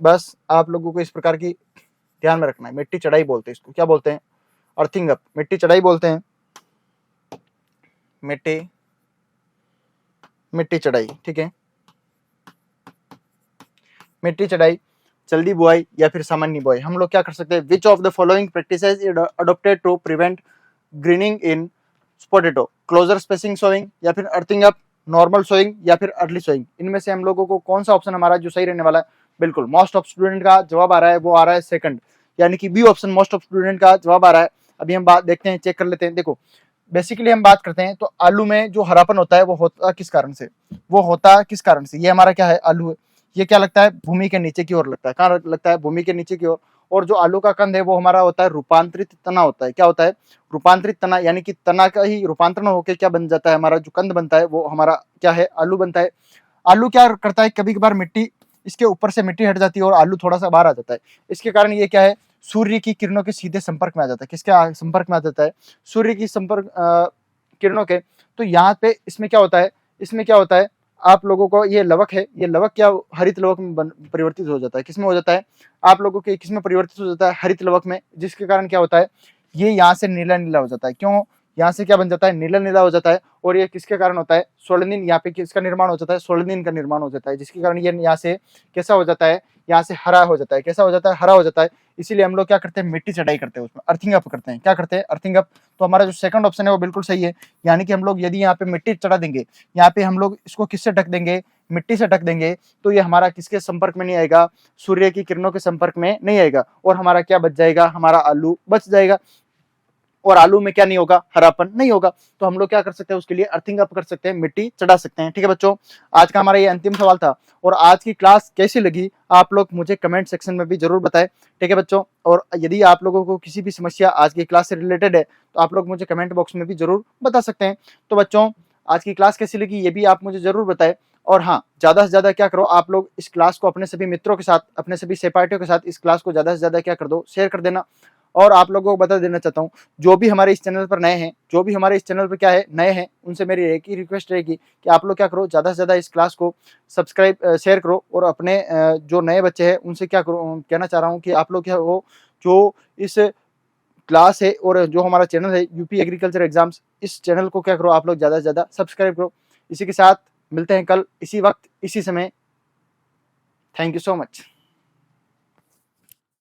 बस आप लोगों को इस प्रकार की ध्यान में रखना है। मिट्टी चढ़ाई बोलते हैं इसको, क्या बोलते हैं, अर्थिंग अप, मिट्टी चढ़ाई बोलते हैं, मिट्टी चढ़ाई। ठीक है, मिट्टी चढ़ाई, जल्दी बुआई या फिर सामान्य बुआई। हम लोग क्या कर सकते हैं, which of the following practices is adopted to prevent greening in potato, closer spacing sowing या फिर अर्थिंग अप, नॉर्मल सोइंग या फिर अर्ली सोइंग। इनमें से हम लोगों को कौन सा ऑप्शन हमारा जो सही रहने वाला है, बिल्कुल मोस्ट ऑफ स्टूडेंट का जवाब आ रहा है, वो आ रहा है सेकंड, यानी कि B option most of student का जवाब आ रहा है। अभी हम बात देखते हैं, चेक कर लेते हैं। देखो बेसिकली हम बात करते हैं तो आलू में जो हरापन होता है वो होता किस कारण से, वो होता किस कारण से, ये हमारा क्या है, आलू है। ये क्या लगता है, भूमि के नीचे की ओर लगता है, कहाँ लगता है, भूमि के नीचे की ओर। और जो आलू का कंद है वो हमारा होता है रूपांतरित तना होता है, क्या होता है, रूपांतरित तना, यानी कि तना का ही रूपांतरण होकर क्या बन जाता है, हमारा जो कंद बनता है वो हमारा क्या है, आलू बनता है। आलू क्या करता है, कभी कभार मिट्टी, इसके ऊपर से मिट्टी हट जाती है और आलू थोड़ा सा बाहर आ जाता है। इसके कारण ये क्या है, सूर्य की किरणों के सीधे संपर्क में आ जाता है। किसके संपर्क में आ जाता है? सूर्य की संपर्क किरणों के। तो यहाँ पे इसमें क्या होता है, इसमें क्या होता है, आप लोगों को ये लवक है, ये लवक क्या हरित लवक में परिवर्तित हो जाता है। किसमें हो जाता है? आप लोगों के किसमें परिवर्तित हो जाता है? हरित लवक में। जिसके कारण क्या होता है, ये यहाँ से नीला नीला हो जाता है। क्यों? यहाँ से क्या बन जाता है? नीला नीला हो जाता है। और ये किसके कारण होता है? सोलनिन। यहाँ पे किसका निर्माण हो जाता है? सोलनिन का निर्माण हो जाता है, जिसके कारण ये यहाँ से कैसा हो जाता है? यहाँ से हरा हो जाता है। कैसा हो जाता है? हरा हो जाता है। इसीलिए हम लोग क्या करते हैं? मिट्टी चढ़ाई करते हैं, उसमें अर्थिंग अप करते हैं। क्या करते हैं? Earthing up. तो हमारा जो सेकंड ऑप्शन है वो बिल्कुल सही है। यानी कि हम लोग यदि यहाँ पे मिट्टी चढ़ा देंगे, यहाँ पे हम लोग इसको किससे ढक देंगे? मिट्टी से ढक देंगे, तो ये हमारा किसके संपर्क में नहीं आएगा? सूर्य की किरणों के संपर्क में नहीं आएगा। और हमारा क्या बच जाएगा? हमारा आलू बच जाएगा। और आलू में क्या नहीं होगा? हरापन नहीं होगा। तो हम लोग क्या कर सकते हैं? उसके लिए अर्थिंग अप कर सकते हैं, मिट्टी चढ़ा सकते हैं। ठीक है बच्चों, आज का हमारा ये अंतिम सवाल था। और आज की क्लास कैसी लगी आप लोग मुझे कमेंट सेक्शन में भी जरूर बताएं। ठीक है बच्चों, और यदि आप लोगों को किसी भी समस्या आज की क्लास से रिलेटेड है तो आप लोग मुझे कमेंट बॉक्स में भी जरूर बता सकते हैं। तो बच्चों, आज की क्लास कैसी लगी ये भी आप मुझे जरूर बताएं। और हाँ, ज्यादा से ज्यादा क्या करो, आप लोग इस क्लास को अपने सभी मित्रों के साथ, अपने सभी सहपाठियों के साथ इस क्लास को ज्यादा से ज्यादा क्या कर दो? शेयर कर देना। और आप लोगों को बता देना चाहता हूँ, जो भी हमारे इस चैनल पर नए हैं, जो भी हमारे इस चैनल पर क्या है नए हैं, उनसे मेरी एक ही रिक्वेस्ट रहेगी कि आप लोग क्या करो, ज़्यादा से ज़्यादा इस क्लास को सब्सक्राइब शेयर करो। और अपने जो नए बच्चे हैं उनसे क्या करो, कहना चाह रहा हूँ कि आप लोग क्या हो, जो इस क्लास है और जो हमारा चैनल है यूपी एग्रीकल्चर एग्जाम्स, इस चैनल को क्या करो, आप लोग ज़्यादा से ज़्यादा सब्सक्राइब करो। इसी के साथ मिलते हैं कल इसी वक्त इसी समय। Thank you so much.